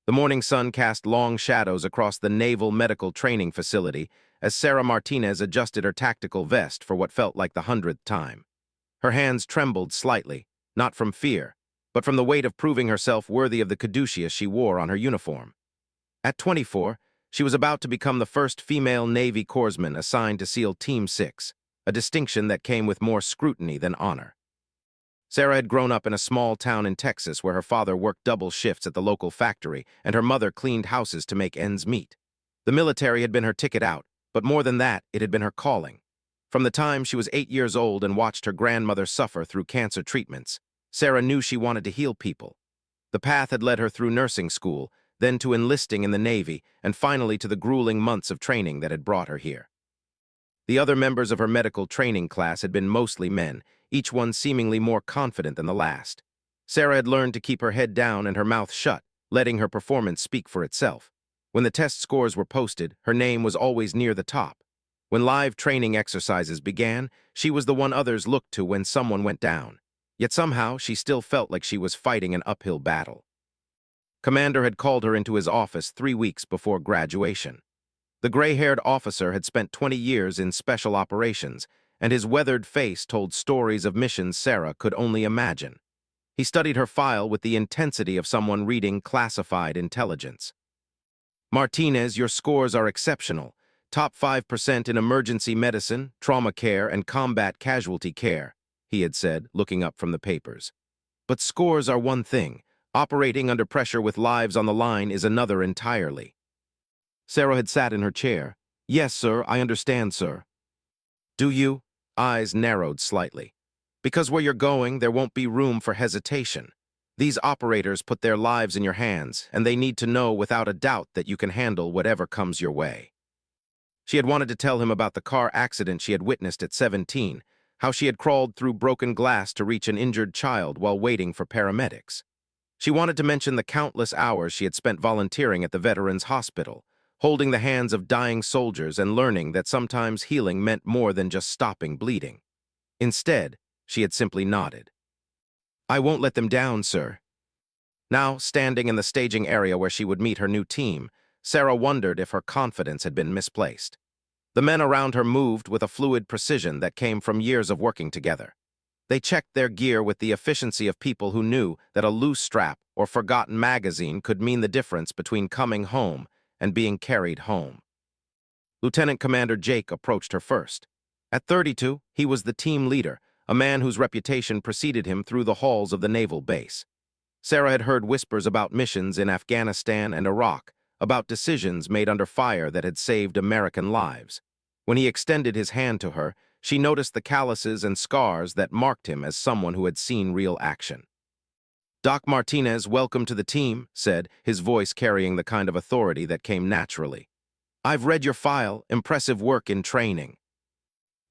The morning sun cast long shadows across the Naval Medical Training Facility as Sarah Martinez adjusted her tactical vest for what felt like the 100th time. Her hands trembled slightly, not from fear, but from the weight of proving herself worthy of the caduceus she wore on her uniform. At 24, she was about to become the first female Navy corpsman assigned to SEAL Team 6, a distinction that came with more scrutiny than honor. Sarah had grown up in a small town in Texas where her father worked double shifts at the local factory and her mother cleaned houses to make ends meet. The military had been her ticket out, but more than that, it had been her calling. From the time she was 8 years old and watched her grandmother suffer through cancer treatments, Sarah knew she wanted to heal people. The path had led her through nursing school, then to enlisting in the Navy, and finally to the grueling months of training that had brought her here. The other members of her medical training class had been mostly men, each one seemingly more confident than the last. Sarah had learned to keep her head down and her mouth shut, letting her performance speak for itself. When the test scores were posted, her name was always near the top. When live training exercises began, she was the one others looked to when someone went down. Yet somehow, she still felt like she was fighting an uphill battle. Commander had called her into his office 3 weeks before graduation. The gray-haired officer had spent 20 years in special operations, and his weathered face told stories of missions Sarah could only imagine. He studied her file with the intensity of someone reading classified intelligence. "Martinez, your scores are exceptional. Top 5% in emergency medicine, trauma care, and combat casualty care," he had said, looking up from the papers. "But scores are one thing. Operating under pressure with lives on the line is another entirely." Sarah had sat in her chair. "Yes, sir, I understand, sir." "Do you?" Eyes narrowed slightly. "Because where you're going, there won't be room for hesitation. These operators put their lives in your hands, and they need to know without a doubt that you can handle whatever comes your way." She had wanted to tell him about the car accident she had witnessed at 17, how she had crawled through broken glass to reach an injured child while waiting for paramedics. She wanted to mention the countless hours she had spent volunteering at the Veterans Hospital, holding the hands of dying soldiers and learning that sometimes healing meant more than just stopping bleeding. Instead, she had simply nodded. "I won't let them down, sir." Now, standing in the staging area where she would meet her new team, Sarah wondered if her confidence had been misplaced. The men around her moved with a fluid precision that came from years of working together. They checked their gear with the efficiency of people who knew that a loose strap or forgotten magazine could mean the difference between coming home and being carried home. Lieutenant Commander Jake approached her first. At 32, he was the team leader, a man whose reputation preceded him through the halls of the naval base. Sarah had heard whispers about missions in Afghanistan and Iraq, about decisions made under fire that had saved American lives. When he extended his hand to her, she noticed the calluses and scars that marked him as someone who had seen real action. "Doc Martinez, welcome to the team," said, his voice carrying the kind of authority that came naturally. "I've read your file, impressive work in training."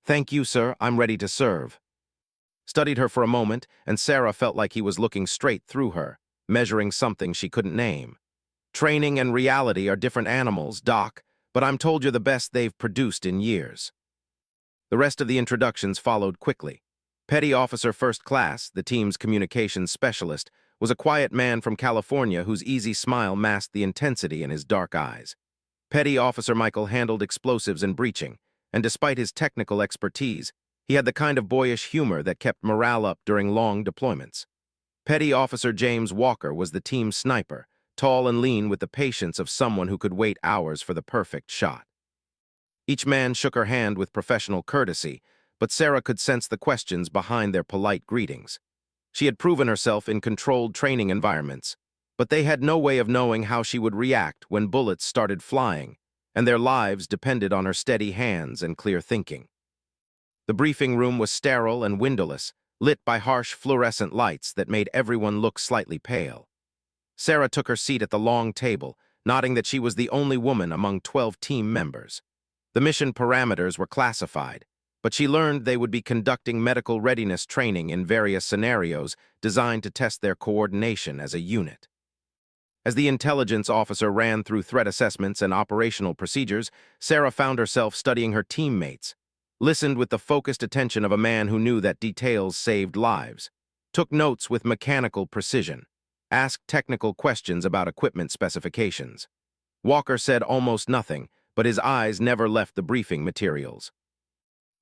"Thank you, sir, I'm ready to serve." Studied her for a moment, and Sarah felt like he was looking straight through her, measuring something she couldn't name. "Training and reality are different animals, Doc, but I'm told you're the best they've produced in years." The rest of the introductions followed quickly. Petty Officer First Class, the team's communications specialist, was a quiet man from California whose easy smile masked the intensity in his dark eyes. Petty Officer Michael handled explosives and breaching, and despite his technical expertise, he had the kind of boyish humor that kept morale up during long deployments. Petty Officer James Walker was the team's sniper, tall and lean with the patience of someone who could wait hours for the perfect shot. Each man shook her hand with professional courtesy, but Sarah could sense the questions behind their polite greetings. She had proven herself in controlled training environments, but they had no way of knowing how she would react when bullets started flying, and their lives depended on her steady hands and clear thinking. The briefing room was sterile and windowless, lit by harsh fluorescent lights that made everyone look slightly pale. Sarah took her seat at the long table, nodding that she was the only woman among 12 team members. The mission parameters were classified, but she learned they would be conducting medical readiness training in various scenarios designed to test their coordination as a unit. As the intelligence officer ran through threat assessments and operational procedures, Sarah found herself studying her teammates, listened with the focused attention of a man who knew that details saved lives, took notes with mechanical precision. asked technical questions about equipment specifications. Walker said almost nothing, but his eyes never left the briefing materials.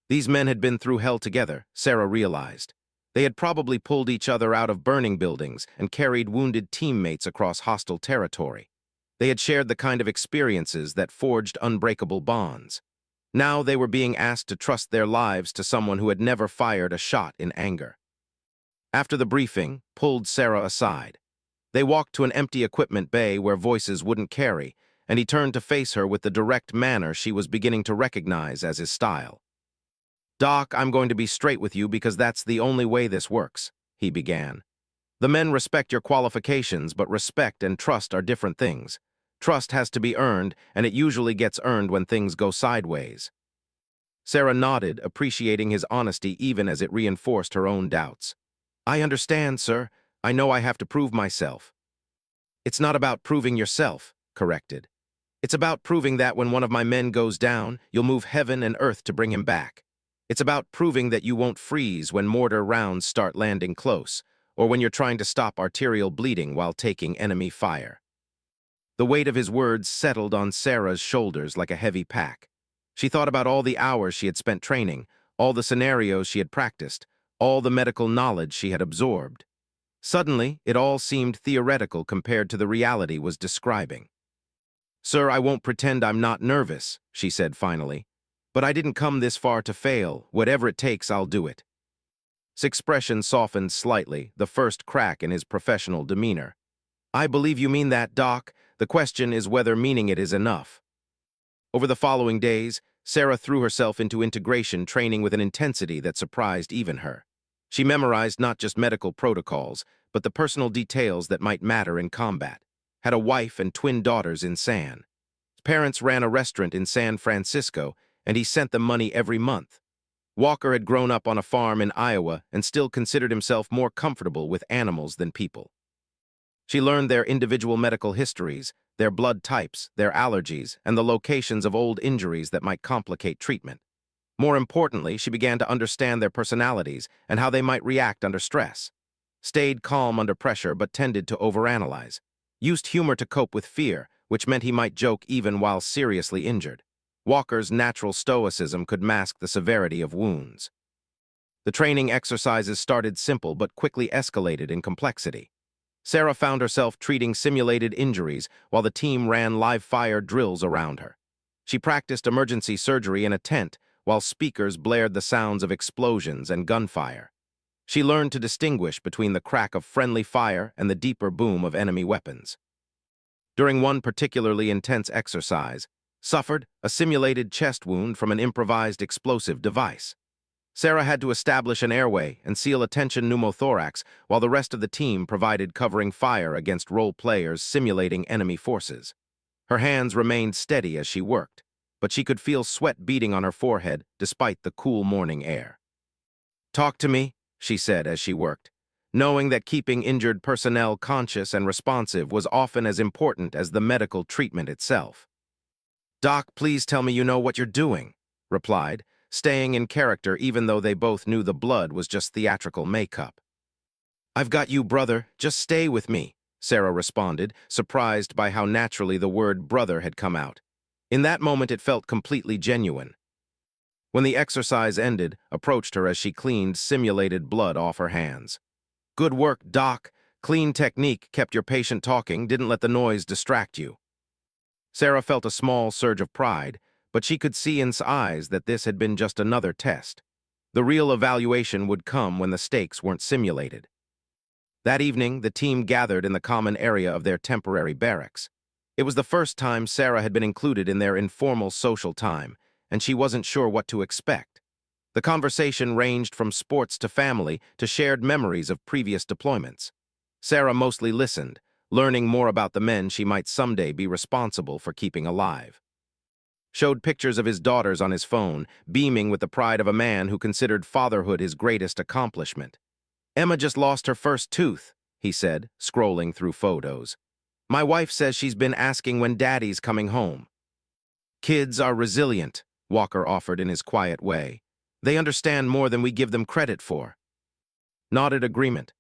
These men had been through hell together, Sarah realized. They had probably pulled each other out of burning buildings and carried wounded teammates across hostile territory. They had shared the kind of experiences that forged unbreakable bonds. Now they were being asked to trust their lives to someone who had never fired a shot in anger. After the briefing, pulled Sarah aside. They walked to an empty equipment bay where voices wouldn't carry, and he turned to face her with the direct manner she was beginning to recognize as his style. "Doc, I'm going to be straight with you because that's the only way this works," he began. "The men respect your qualifications, but respect and trust are different things. Trust has to be earned, and it usually gets earned when things go sideways." Sarah nodded, appreciating his honesty even as it reinforced her own doubts. "I understand, sir. I know I have to prove myself." "It's not about proving yourself," corrected. "It's about proving that when one of my men goes down, you'll move heaven and earth to bring him back. It's about proving that you won't freeze when mortar rounds start landing close, or when you're trying to stop arterial bleeding while taking enemy fire." The weight of his words settled on Sarah's shoulders like a heavy pack. She thought about all the hours she had spent training, all the scenarios she had practiced, all the medical knowledge she had absorbed. Suddenly, it all seemed theoretical compared to the reality was describing. "Sir, I won't pretend I'm not nervous," she said finally. "But I didn't come this far to fail. Whatever it takes, I'll do it." His expression softened slightly, the first crack in his professional demeanor. "I believe you mean that, Doc. The question is whether meaning it is enough." Over the following days, Sarah threw herself into integration training with an intensity that surprised even her. She memorized not just medical protocols, but the personal details that might matter in combat. Had a wife and twin daughters in San. His parents ran a restaurant in San Francisco, and he sent them money every month. Walker had grown up on a farm in Iowa and still considered himself more comfortable with animals than people. She learned their individual medical histories, their blood types, their allergies, and the locations of old injuries that might complicate treatment. More importantly, she began to understand their personalities and how they might react under stress. Stayed calm under pressure but tended to overanalyze. Used humor to cope with fear, which meant he might joke even while seriously injured. Walker's natural stoicism could mask the severity of wounds. The training exercises started simple but quickly escalated in complexity. Sarah found herself treating simulated injuries while the team ran live-fire drills around her. She practiced emergency surgery in a tent while speakers blared the sounds of explosions and gunfire. She learned to distinguish between the crack of friendly fire and the deeper boom of enemy weapons. During one particularly intense exercise, suffered a simulated chest wound from an improvised explosive device. Sarah had to establish an airway and seal a tension pneumothorax while the rest of the team provided covering fire against role players simulating enemy forces. Her hands remained steady as she worked, but she could feel sweat beading on her forehead despite the cool morning air. "Talk to me," she said as she worked, knowing that keeping injured personnel conscious and responsive was often as important as the medical treatment itself. "Doc, please tell me you know what you're doing," replied, staying in character even though they both knew the blood was just theatrical makeup. "I've got you, brother. Just stay with me," Sarah responded, surprised by how naturally the word brother had come out. In that moment, it felt completely genuine. When the exercise ended, approached her as she cleaned simulated blood off her hands. "Good work, Doc. Clean technique kept your patient talking, didn't let the noise distract you." Sarah felt a small surge of pride, but she could see in his eyes that this had been just another test. The real evaluation would come when the stakes weren't simulated. That evening, the team gathered in the common area of their temporary barracks. It was the first time Sarah had been included in their informal social time, and she wasn't sure what to expect. The conversation ranged from sports to family to shared memories of previous deployments. Sarah mostly listened, learning more about the men she might someday be responsible for keeping alive. Showed pictures of his daughters on his phone, beaming with the pride of a man who considered fatherhood his greatest accomplishment. "Emma just lost her first tooth," he said, scrolling through photos. "My wife says she's been asking when Daddy's coming home." "Kids are resilient," Walker offered in his quiet way. "They understand more than we give them credit for." Nodded agreement.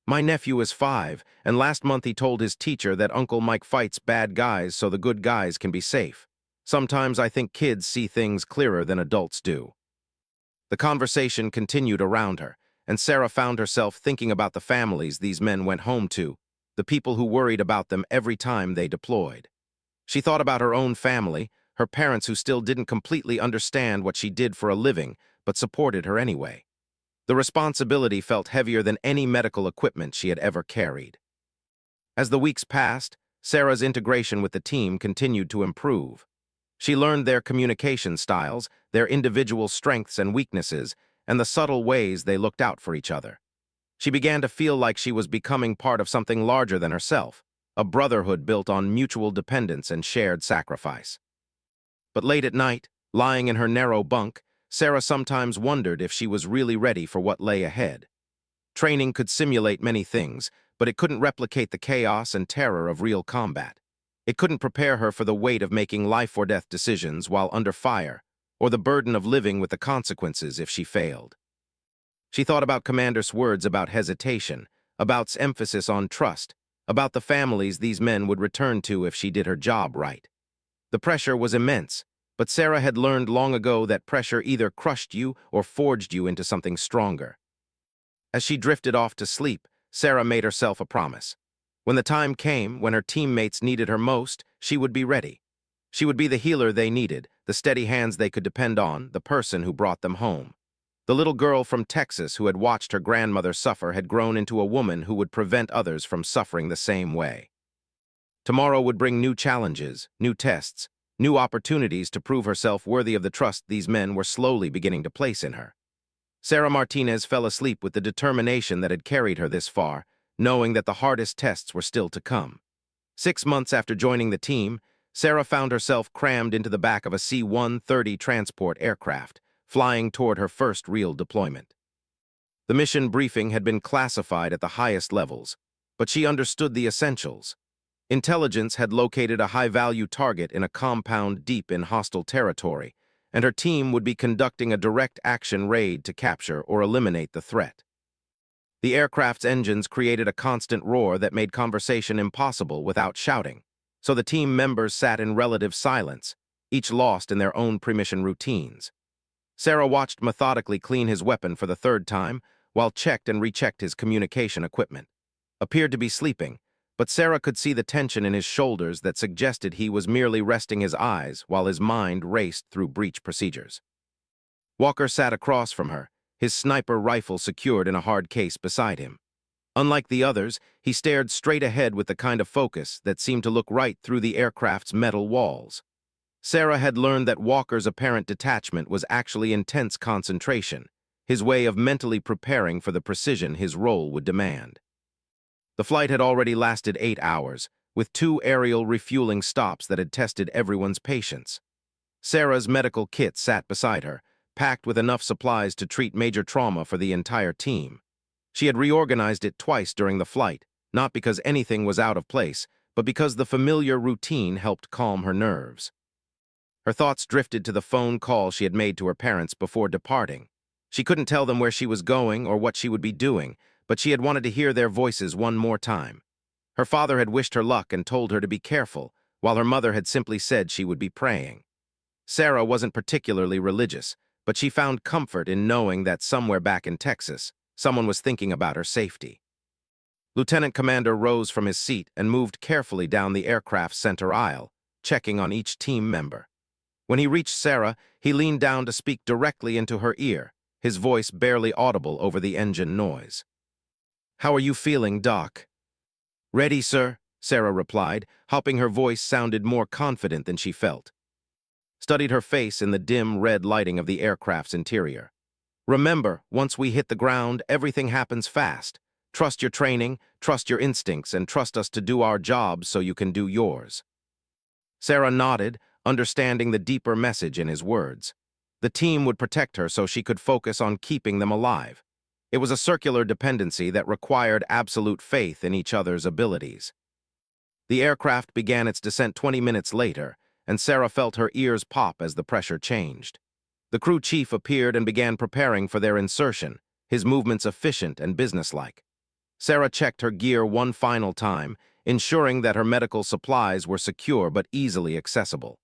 My nephew is 5, and last month he told his teacher that Uncle Mike fights bad guys so the good guys can be safe. Sometimes I think kids see things clearer than adults do. The conversation continued around her, and Sarah found herself thinking about the families these men went home to, the people who worried about them every time they deployed. She thought about her own family, her parents who still didn't completely understand what she did for a living, but supported her anyway. The responsibility felt heavier than any medical equipment she had ever carried. As the weeks passed, Sarah's integration with the team continued to improve. She learned their communication styles, their individual strengths and weaknesses, and the subtle ways they looked out for each other. She began to feel like she was becoming part of something larger than herself, a brotherhood built on mutual dependence and shared sacrifice. But late at night, lying in her narrow bunk, Sarah sometimes wondered if she was really ready for what lay ahead. Training could simulate many things, but it couldn't replicate the chaos and terror of real combat. It couldn't prepare her for the weight of making life-or-death decisions while under fire, or the burden of living with the consequences if she failed. She thought about Commander's words about hesitation, about emphasis on trust, about the families these men would return to if she did her job right. The pressure was immense, but Sarah had learned long ago that pressure either crushed you or forged you into something stronger. As she drifted off to sleep, Sarah made herself a promise. When the time came, when her teammates needed her most, she would be ready. She would be the healer they needed, the steady hands they could depend on, the person who brought them home. The little girl from Texas who had watched her grandmother suffer had grown into a woman who would prevent others from suffering the same way. Tomorrow would bring new challenges, new tests, new opportunities to prove herself worthy of the trust these men were slowly beginning to place in her. Sarah Martinez fell asleep with the determination that had carried her this far, knowing that the hardest tests were still to come. 6 months after joining the team, Sarah found herself crammed into the back of a C-130 transport aircraft, flying toward her first real deployment. The mission briefing had been classified at the highest levels, but she understood the essentials. Intelligence had located a high-value target in a compound deep in hostile territory, and her team would be conducting a direct action raid to capture or eliminate the threat. The aircraft's engines created a constant roar that made conversation impossible without shouting, so the team members sat in relative silence, each lost in their own pre-mission routines. Sarah watched methodically clean his weapon for the 3rd time, while checked and rechecked his communication equipment. Appeared to be sleeping, but Sarah could see the tension in his shoulders that suggested he was merely resting his eyes while his mind raced through breach procedures. Walker sat across from her, his sniper rifle secured in a hard case beside him. Unlike the others, he stared straight ahead with the kind of focus that seemed to look right through the aircraft's metal walls. Sarah had learned that Walker's apparent detachment was actually intense concentration, his way of mentally preparing for the precision his role would demand. The flight had already lasted 8 hours, with 2 aerial refueling stops that had tested everyone's patience. Sarah's medical kit sat beside her, packed with enough supplies to treat major trauma for the entire team. She had reorganized it twice during the flight, not because anything was out of place, but because the familiar routine helped calm her nerves. Her thoughts drifted to the phone call she had made to her parents before departing. She couldn't tell them where she was going or what she would be doing, but she had wanted to hear their voices one more time. Her father had wished her luck and told her to be careful, while her mother had simply said she would be praying. Sarah wasn't particularly religious, but she found comfort in knowing that somewhere back in Texas, someone was thinking about her safety. Lieutenant Commander rose from his seat and moved carefully down the aircraft's center aisle, checking on each team member. When he reached Sarah, he leaned down to speak directly into her ear, his voice barely audible over the engine noise. "How are you feeling, Doc?" "Ready, sir," Sarah replied, hoping her voice sounded more confident than she felt. Studied her face in the dim red lighting of the aircraft's interior. "Remember, once we hit the ground, everything happens fast. Trust your training, trust your instincts, and trust us to do our jobs so you can do yours." Sarah nodded, understanding the deeper message in his words. The team would protect her so she could focus on keeping them alive. It was a circular dependency that required absolute faith in each other's abilities. The aircraft began its descent 20 minutes later, and Sarah felt her ears pop as the pressure changed. The crew chief appeared and began preparing for their insertion, his movements efficient and businesslike. Sarah checked her gear one final time, ensuring that her medical supplies were secure but easily accessible.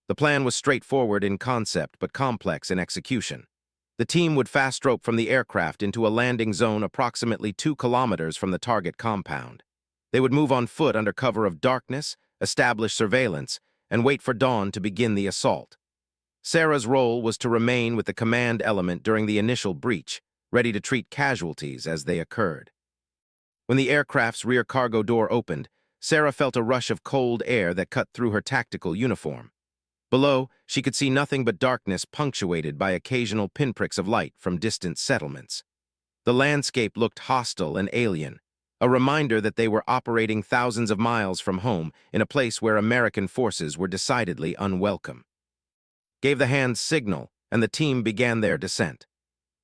The plan was straightforward in concept but complex in execution. The team would fast rope from the aircraft into a landing zone approximately 2 kilometers from the target compound. They would move on foot under cover of darkness, establish surveillance, and wait for dawn to begin the assault. Sarah's role was to remain with the command element during the initial breach, ready to treat casualties as they occurred. When the aircraft's rear cargo door opened, Sarah felt a rush of cold air that cut through her tactical uniform. Below, she could see nothing but darkness punctuated by occasional pinpricks of light from distant settlements. The landscape looked hostile and alien, a reminder that they were operating thousands of miles from home in a place where American forces were decidedly unwelcome. Gave the hand signal, and the team began their descent.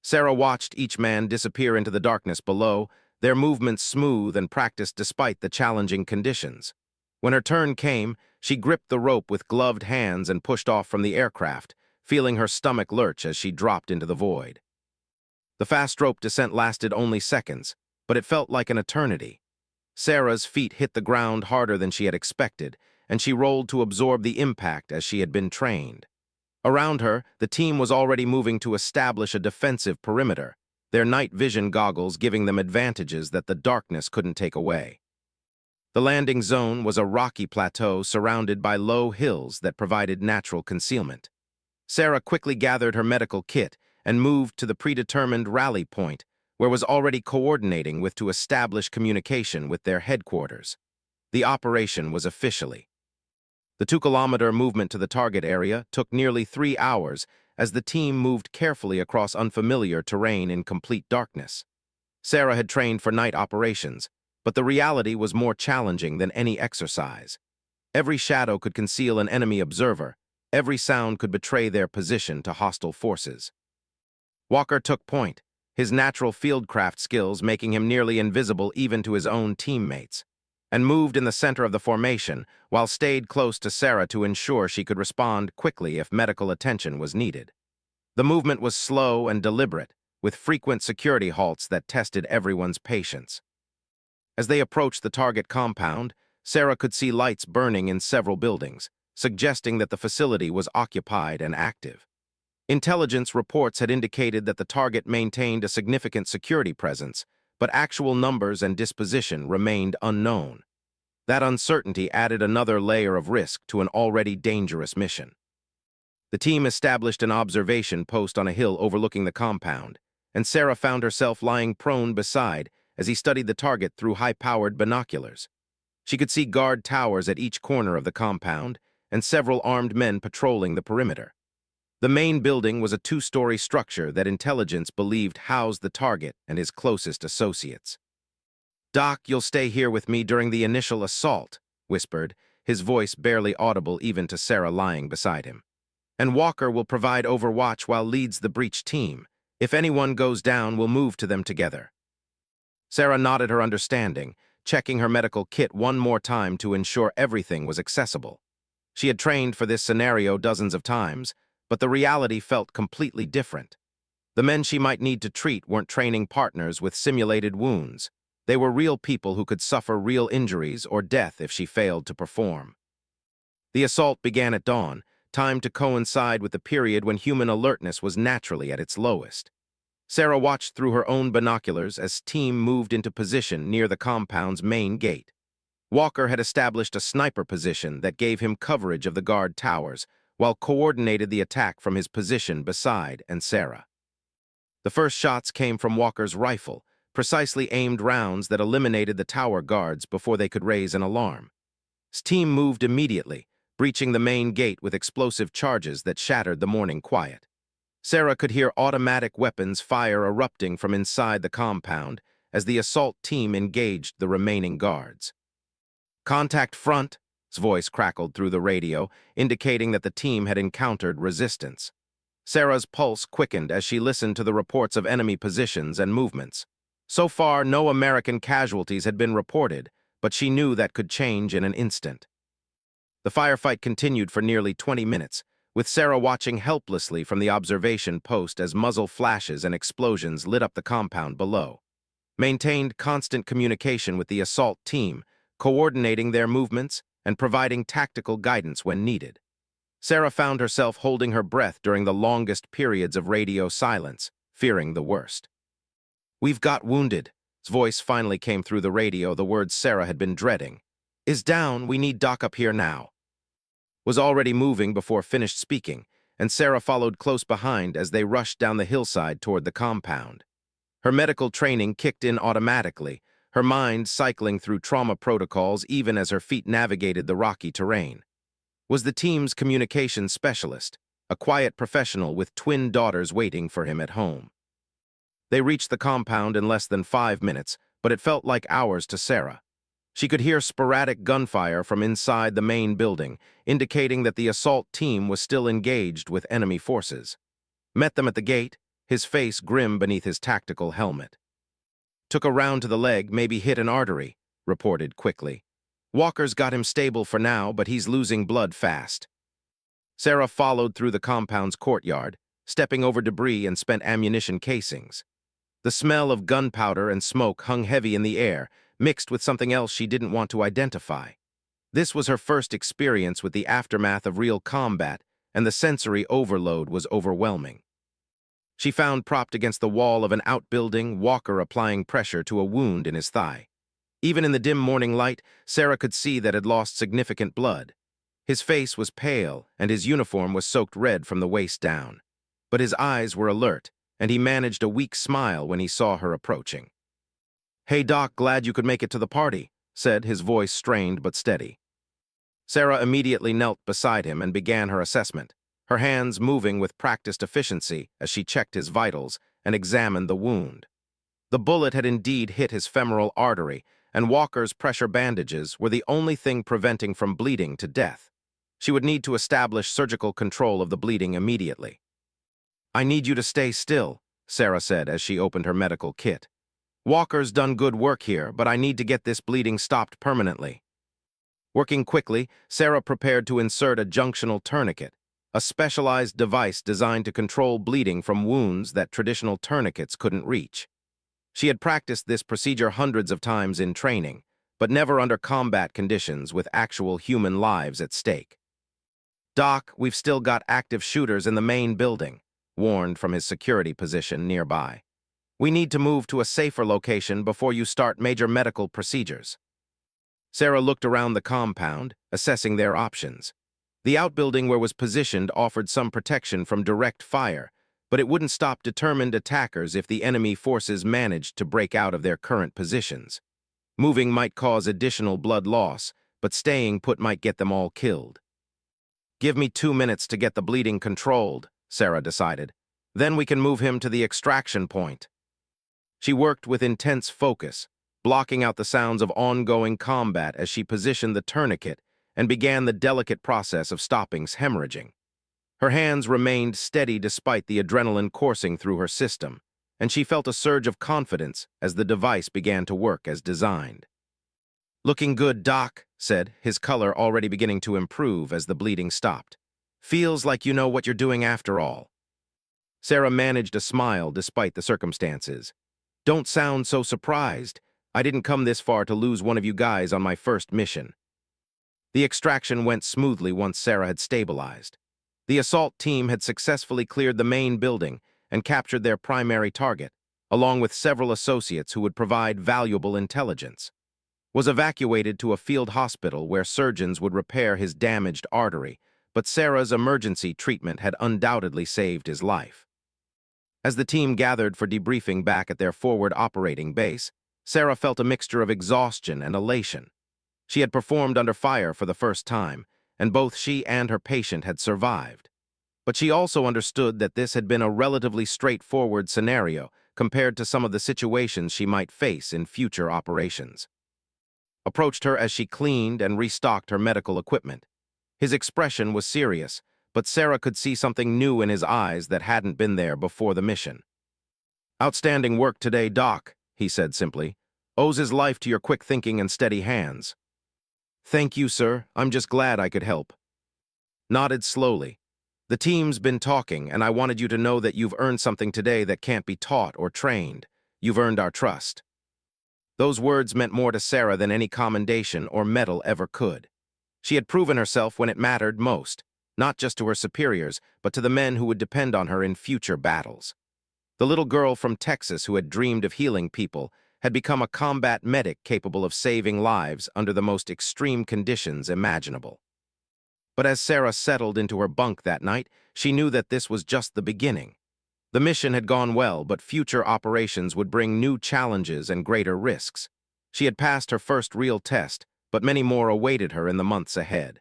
Sarah watched each man disappear into the darkness below, their movements smooth and practiced despite the challenging conditions. When her turn came, she gripped the rope with gloved hands and pushed off from the aircraft, feeling her stomach lurch as she dropped into the void. The fast rope descent lasted only seconds, but it felt like an eternity. Sarah's feet hit the ground harder than she had expected, and she rolled to absorb the impact as she had been trained. Around her, the team was already moving to establish a defensive perimeter, their night vision goggles giving them advantages that the darkness couldn't take away. The landing zone was a rocky plateau surrounded by low hills that provided natural concealment. Sarah quickly gathered her medical kit and moved to the predetermined rally point, where was already coordinating with to establish communication with their headquarters. The operation was officially. The 2-kilometer movement to the target area took nearly 3 hours as the team moved carefully across unfamiliar terrain in complete darkness. Sarah had trained for night operations, but the reality was more challenging than any exercise. Every shadow could conceal an enemy observer. Every sound could betray their position to hostile forces. Walker took point, his natural fieldcraft skills making him nearly invisible even to his own teammates, and moved in the center of the formation while stayed close to Sarah to ensure she could respond quickly if medical attention was needed. The movement was slow and deliberate, with frequent security halts that tested everyone's patience. As they approached the target compound, Sarah could see lights burning in several buildings, suggesting that the facility was occupied and active. Intelligence reports had indicated that the target maintained a significant security presence, but actual numbers and disposition remained unknown. That uncertainty added another layer of risk to an already dangerous mission. The team established an observation post on a hill overlooking the compound, and Sarah found herself lying prone beside as he studied the target through high-powered binoculars. She could see guard towers at each corner of the compound and several armed men patrolling the perimeter. The main building was a 2-story structure that intelligence believed housed the target and his closest associates. "Doc, you'll stay here with me during the initial assault," whispered, his voice barely audible even to Sarah lying beside him. "And Walker will provide overwatch while leads the breach team. If anyone goes down, we'll move to them together." Sarah nodded her understanding, checking her medical kit one more time to ensure everything was accessible. She had trained for this scenario dozens of times, but the reality felt completely different. The men she might need to treat weren't training partners with simulated wounds. They were real people who could suffer real injuries or death if she failed to perform. The assault began at dawn, timed to coincide with the period when human alertness was naturally at its lowest. Sarah watched through her own binoculars as team moved into position near the compound's main gate. Walker had established a sniper position that gave him coverage of the guard towers, while coordinated the attack from his position beside and Sarah. The first shots came from Walker's rifle, precisely aimed rounds that eliminated the tower guards before they could raise an alarm. His team moved immediately, breaching the main gate with explosive charges that shattered the morning quiet. Sarah could hear automatic weapons fire erupting from inside the compound as the assault team engaged the remaining guards. "Contact front," his voice crackled through the radio, indicating that the team had encountered resistance. Sarah's pulse quickened as she listened to the reports of enemy positions and movements. So far, no American casualties had been reported, but she knew that could change in an instant. The firefight continued for nearly 20 minutes, with Sarah watching helplessly from the observation post as muzzle flashes and explosions lit up the compound below. maintained constant communication with the assault team, coordinating their movements and providing tactical guidance when needed. Sarah found herself holding her breath during the longest periods of radio silence, fearing the worst. "We've got wounded." His voice finally came through the radio, the words Sarah had been dreading. "Is down, we need Doc up here now." Was already moving before finished speaking, and Sarah followed close behind as they rushed down the hillside toward the compound. Her medical training kicked in automatically, her mind cycling through trauma protocols even as her feet navigated the rocky terrain. Was the team's communications specialist, a quiet professional with twin daughters waiting for him at home. They reached the compound in less than 5 minutes, but it felt like hours to Sarah. She could hear sporadic gunfire from inside the main building, indicating that the assault team was still engaged with enemy forces. Met them at the gate, his face grim beneath his tactical helmet. "Took a round to the leg, maybe hit an artery," reported quickly. "Walker's got him stable for now, but he's losing blood fast." Sarah followed through the compound's courtyard, stepping over debris and spent ammunition casings. The smell of gunpowder and smoke hung heavy in the air, mixed with something else she didn't want to identify. This was her first experience with the aftermath of real combat, and the sensory overload was overwhelming. She found propped against the wall of an outbuilding, Walker applying pressure to a wound in his thigh. Even in the dim morning light, Sarah could see that had lost significant blood. His face was pale, and his uniform was soaked red from the waist down. But his eyes were alert, and he managed a weak smile when he saw her approaching. "Hey, Doc, glad you could make it to the party," said, his voice strained but steady. Sarah immediately knelt beside him and began her assessment, her hands moving with practiced efficiency as she checked his vitals and examined the wound. The bullet had indeed hit his femoral artery, and Walker's pressure bandages were the only thing preventing from bleeding to death. She would need to establish surgical control of the bleeding immediately. "I need you to stay still," Sarah said as she opened her medical kit. "Walker's done good work here, but I need to get this bleeding stopped permanently." Working quickly, Sarah prepared to insert a junctional tourniquet, a specialized device designed to control bleeding from wounds that traditional tourniquets couldn't reach. She had practiced this procedure hundreds of times in training, but never under combat conditions with actual human lives at stake. "Doc, we've still got active shooters in the main building," warned from his security position nearby. "We need to move to a safer location before you start major medical procedures." Sarah looked around the compound, assessing their options. The outbuilding where was positioned offered some protection from direct fire, but it wouldn't stop determined attackers if the enemy forces managed to break out of their current positions. Moving might cause additional blood loss, but staying put might get them all killed. "Give me 2 minutes to get the bleeding controlled," Sarah decided. "Then we can move him to the extraction point." She worked with intense focus, blocking out the sounds of ongoing combat as she positioned the tourniquet and began the delicate process of stopping hemorrhaging. Her hands remained steady despite the adrenaline coursing through her system, and she felt a surge of confidence as the device began to work as designed. "Looking good, Doc," said, his color already beginning to improve as the bleeding stopped. "Feels like you know what you're doing after all." Sarah managed a smile despite the circumstances. "Don't sound so surprised. I didn't come this far to lose one of you guys on my first mission." The extraction went smoothly once Sarah had stabilized. The assault team had successfully cleared the main building and captured their primary target, along with several associates who would provide valuable intelligence. Was evacuated to a field hospital where surgeons would repair his damaged artery, but Sarah's emergency treatment had undoubtedly saved his life. As the team gathered for debriefing back at their forward operating base, Sarah felt a mixture of exhaustion and elation. She had performed under fire for the first time, and both she and her patient had survived. But she also understood that this had been a relatively straightforward scenario compared to some of the situations she might face in future operations. Approached her as she cleaned and restocked her medical equipment. His expression was serious, but Sarah could see something new in his eyes that hadn't been there before the mission. "Outstanding work today, Doc," he said simply. "Owes his life to your quick thinking and steady hands." "Thank you, sir. I'm just glad I could help." Nodded slowly. "The team's been talking, and I wanted you to know that you've earned something today that can't be taught or trained. You've earned our trust." Those words meant more to Sarah than any commendation or medal ever could. She had proven herself when it mattered most, not just to her superiors, but to the men who would depend on her in future battles. The little girl from Texas who had dreamed of healing people had become a combat medic capable of saving lives under the most extreme conditions imaginable. But as Sarah settled into her bunk that night, she knew that this was just the beginning. The mission had gone well, but future operations would bring new challenges and greater risks. She had passed her first real test, but many more awaited her in the months ahead.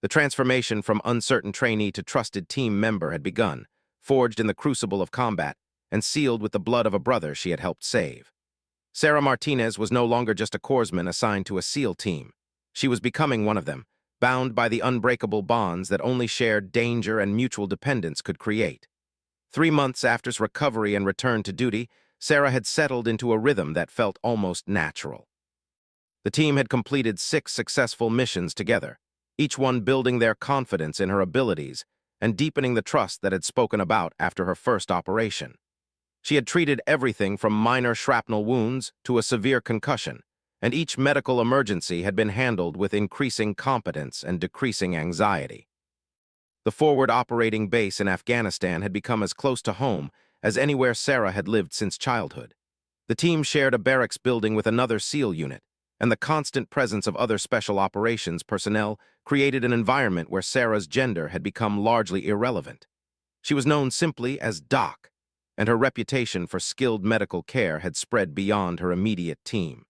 The transformation from uncertain trainee to trusted team member had begun, forged in the crucible of combat, and sealed with the blood of a brother she had helped save. Sarah Martinez was no longer just a corpsman assigned to a SEAL team. She was becoming one of them, bound by the unbreakable bonds that only shared danger and mutual dependence could create. 3 months after his recovery and return to duty, Sarah had settled into a rhythm that felt almost natural. The team had completed 6 successful missions together, each one building their confidence in her abilities and deepening the trust that had spoken about after her first operation. She had treated everything from minor shrapnel wounds to a severe concussion, and each medical emergency had been handled with increasing competence and decreasing anxiety. The forward operating base in Afghanistan had become as close to home as anywhere Sarah had lived since childhood. The team shared a barracks building with another SEAL unit, and the constant presence of other special operations personnel created an environment where Sarah's gender had become largely irrelevant. She was known simply as Doc, and her reputation for skilled medical care had spread beyond her immediate team.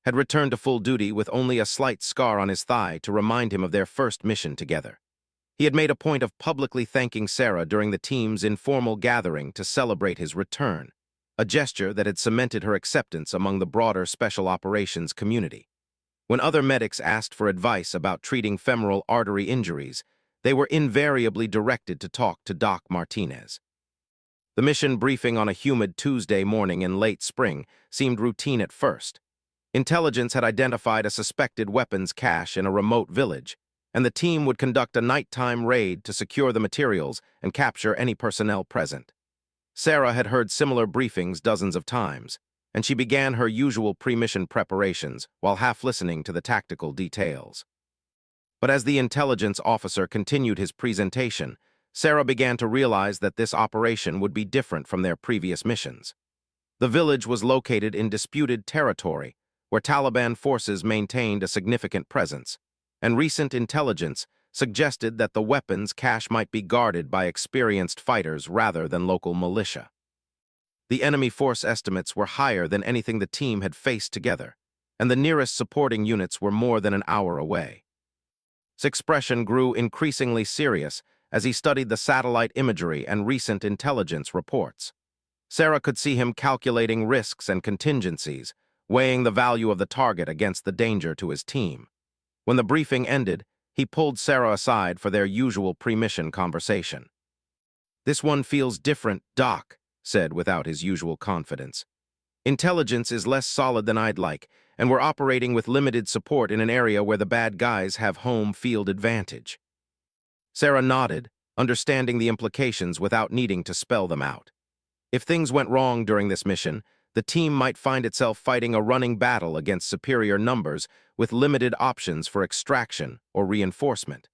Had returned to full duty with only a slight scar on his thigh to remind him of their first mission together. He had made a point of publicly thanking Sarah during the team's informal gathering to celebrate his return, a gesture that had cemented her acceptance among the broader special operations community. When other medics asked for advice about treating femoral artery injuries, they were invariably directed to talk to Doc Martinez. The mission briefing on a humid Tuesday morning in late spring seemed routine at first. Intelligence had identified a suspected weapons cache in a remote village, and the team would conduct a nighttime raid to secure the materials and capture any personnel present. Sarah had heard similar briefings dozens of times, and she began her usual pre-mission preparations while half listening to the tactical details. But as the intelligence officer continued his presentation, Sarah began to realize that this operation would be different from their previous missions. The village was located in disputed territory, where Taliban forces maintained a significant presence, and recent intelligence suggested that the weapons cache might be guarded by experienced fighters rather than local militia. The enemy force estimates were higher than anything the team had faced together, and the nearest supporting units were more than an hour away. His expression grew increasingly serious as he studied the satellite imagery and recent intelligence reports. Sarah could see him calculating risks and contingencies, weighing the value of the target against the danger to his team. When the briefing ended, he pulled Sarah aside for their usual pre-mission conversation. "This one feels different, Doc," said without his usual confidence. "Intelligence is less solid than I'd like, and we're operating with limited support in an area where the bad guys have home field advantage." Sarah nodded, understanding the implications without needing to spell them out. If things went wrong during this mission, the team might find itself fighting a running battle against superior numbers with limited options for extraction or reinforcement.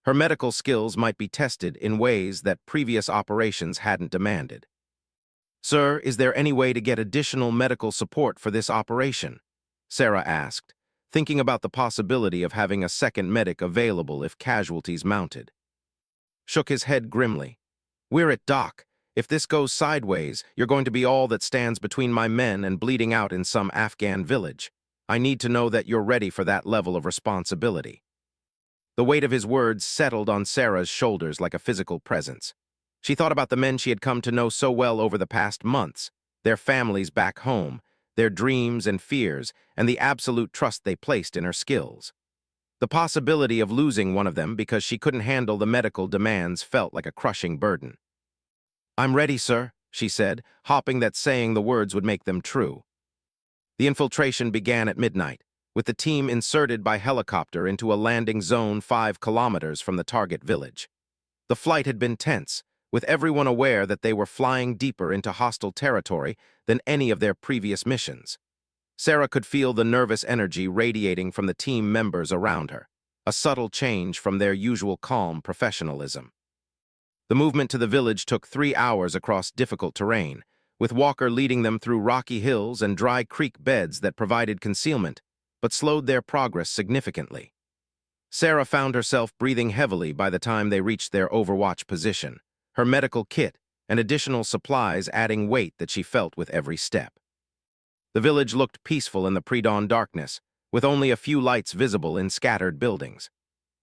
Her medical skills might be tested in ways that previous operations hadn't demanded. "Sir, is there any way to get additional medical support for this operation?" Sarah asked, thinking about the possibility of having a second medic available if casualties mounted. Shook his head grimly. "We're at Doc. If this goes sideways, you're going to be all that stands between my men and bleeding out in some Afghan village. I need to know that you're ready for that level of responsibility." The weight of his words settled on Sarah's shoulders like a physical presence. She thought about the men she had come to know so well over the past months, their families back home, their dreams and fears, and the absolute trust they placed in her skills. The possibility of losing one of them because she couldn't handle the medical demands felt like a crushing burden. "I'm ready, sir," she said, hoping that saying the words would make them true. The infiltration began at midnight, with the team inserted by helicopter into a landing zone 5 kilometers from the target village. The flight had been tense, with everyone aware that they were flying deeper into hostile territory than any of their previous missions. Sarah could feel the nervous energy radiating from the team members around her, a subtle change from their usual calm professionalism. The movement to the village took 3 hours across difficult terrain, with Walker leading them through rocky hills and dry creek beds that provided concealment, but slowed their progress significantly. Sarah found herself breathing heavily by the time they reached their overwatch position, her medical kit and additional supplies adding weight that she felt with every step. The village looked peaceful in the pre-dawn darkness, with only a few lights visible in scattered buildings.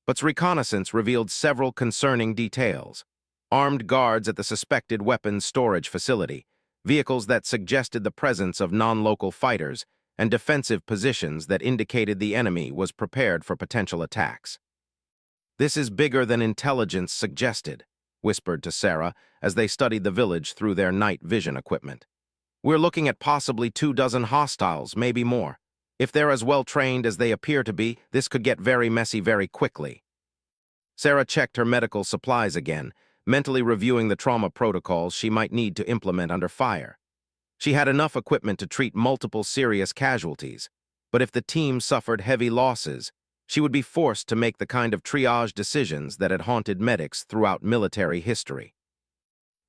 But reconnaissance revealed several concerning details. Armed guards at the suspected weapons storage facility, vehicles that suggested the presence of non-local fighters, and defensive positions that indicated the enemy was prepared for potential attacks. "This is bigger than intelligence suggested," whispered to Sarah as they studied the village through their night vision equipment. "We're looking at possibly 24 hostiles, maybe more. If they're as well trained as they appear to be, this could get very messy very quickly." Sarah checked her medical supplies again, mentally reviewing the trauma protocols she might need to implement under fire. She had enough equipment to treat multiple serious casualties, but if the team suffered heavy losses, she would be forced to make the kind of triage decisions that had haunted medics throughout military history.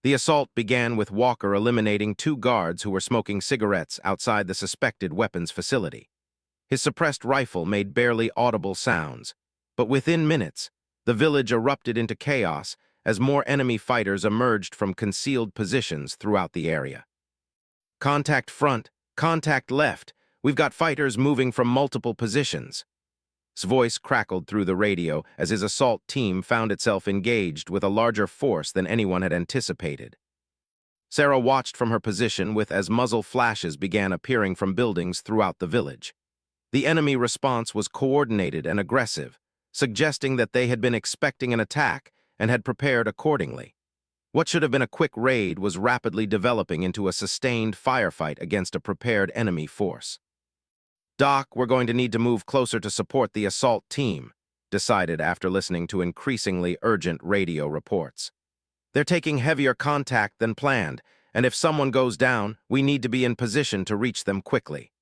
The assault began with Walker eliminating 2 guards who were smoking cigarettes outside the suspected weapons facility. His suppressed rifle made barely audible sounds, but within minutes, the village erupted into chaos as more enemy fighters emerged from concealed positions throughout the area. "Contact front, contact left. We've got fighters moving from multiple positions." His voice crackled through the radio as his assault team found itself engaged with a larger force than anyone had anticipated. Sarah watched from her position as muzzle flashes began appearing from buildings throughout the village. The enemy response was coordinated and aggressive, suggesting that they had been expecting an attack and had prepared accordingly. What should have been a quick raid was rapidly developing into a sustained firefight against a prepared enemy force. "Doc, we're going to need to move closer to support the assault team," decided after listening to increasingly urgent radio reports. "They're taking heavier contact than planned, and if someone goes down, we need to be in position to reach them quickly."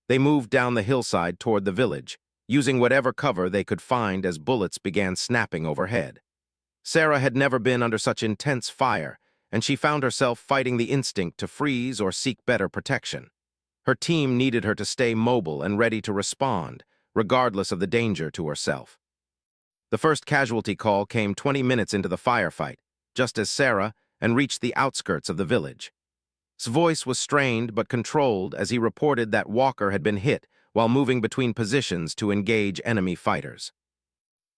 They moved down the hillside toward the village, using whatever cover they could find as bullets began snapping overhead. Sarah had never been under such intense fire, and she found herself fighting the instinct to freeze or seek better protection. Her team needed her to stay mobile and ready to respond, regardless of the danger to herself. The first casualty call came 20 minutes into the firefight, just as Sarah reached the outskirts of the village. His voice was strained but controlled as he reported that Walker had been hit while moving between positions to engage enemy fighters.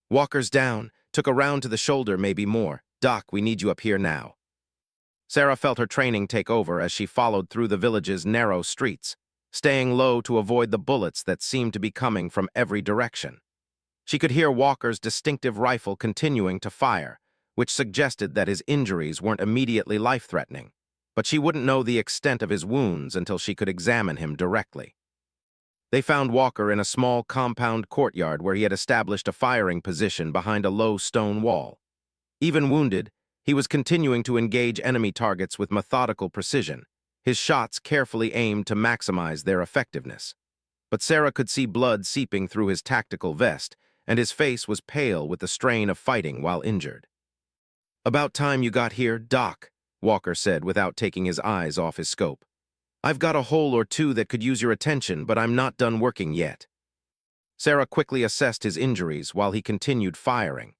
"Walker's down. Took a round to the shoulder, maybe more. Doc, we need you up here now." Sarah felt her training take over as she followed through the village's narrow streets, staying low to avoid the bullets that seemed to be coming from every direction. She could hear Walker's distinctive rifle continuing to fire, which suggested that his injuries weren't immediately life-threatening, but she wouldn't know the extent of his wounds until she could examine him directly. They found Walker in a small compound courtyard where he had established a firing position behind a low stone wall. Even wounded, he was continuing to engage enemy targets with methodical precision, his shots carefully aimed to maximize their effectiveness. But Sarah could see blood seeping through his tactical vest, and his face was pale with the strain of fighting while injured. "About time you got here, Doc," Walker said without taking his eyes off his scope. "I've got a hole or two that could use your attention, but I'm not done working yet." Sarah quickly assessed his injuries while he continued firing.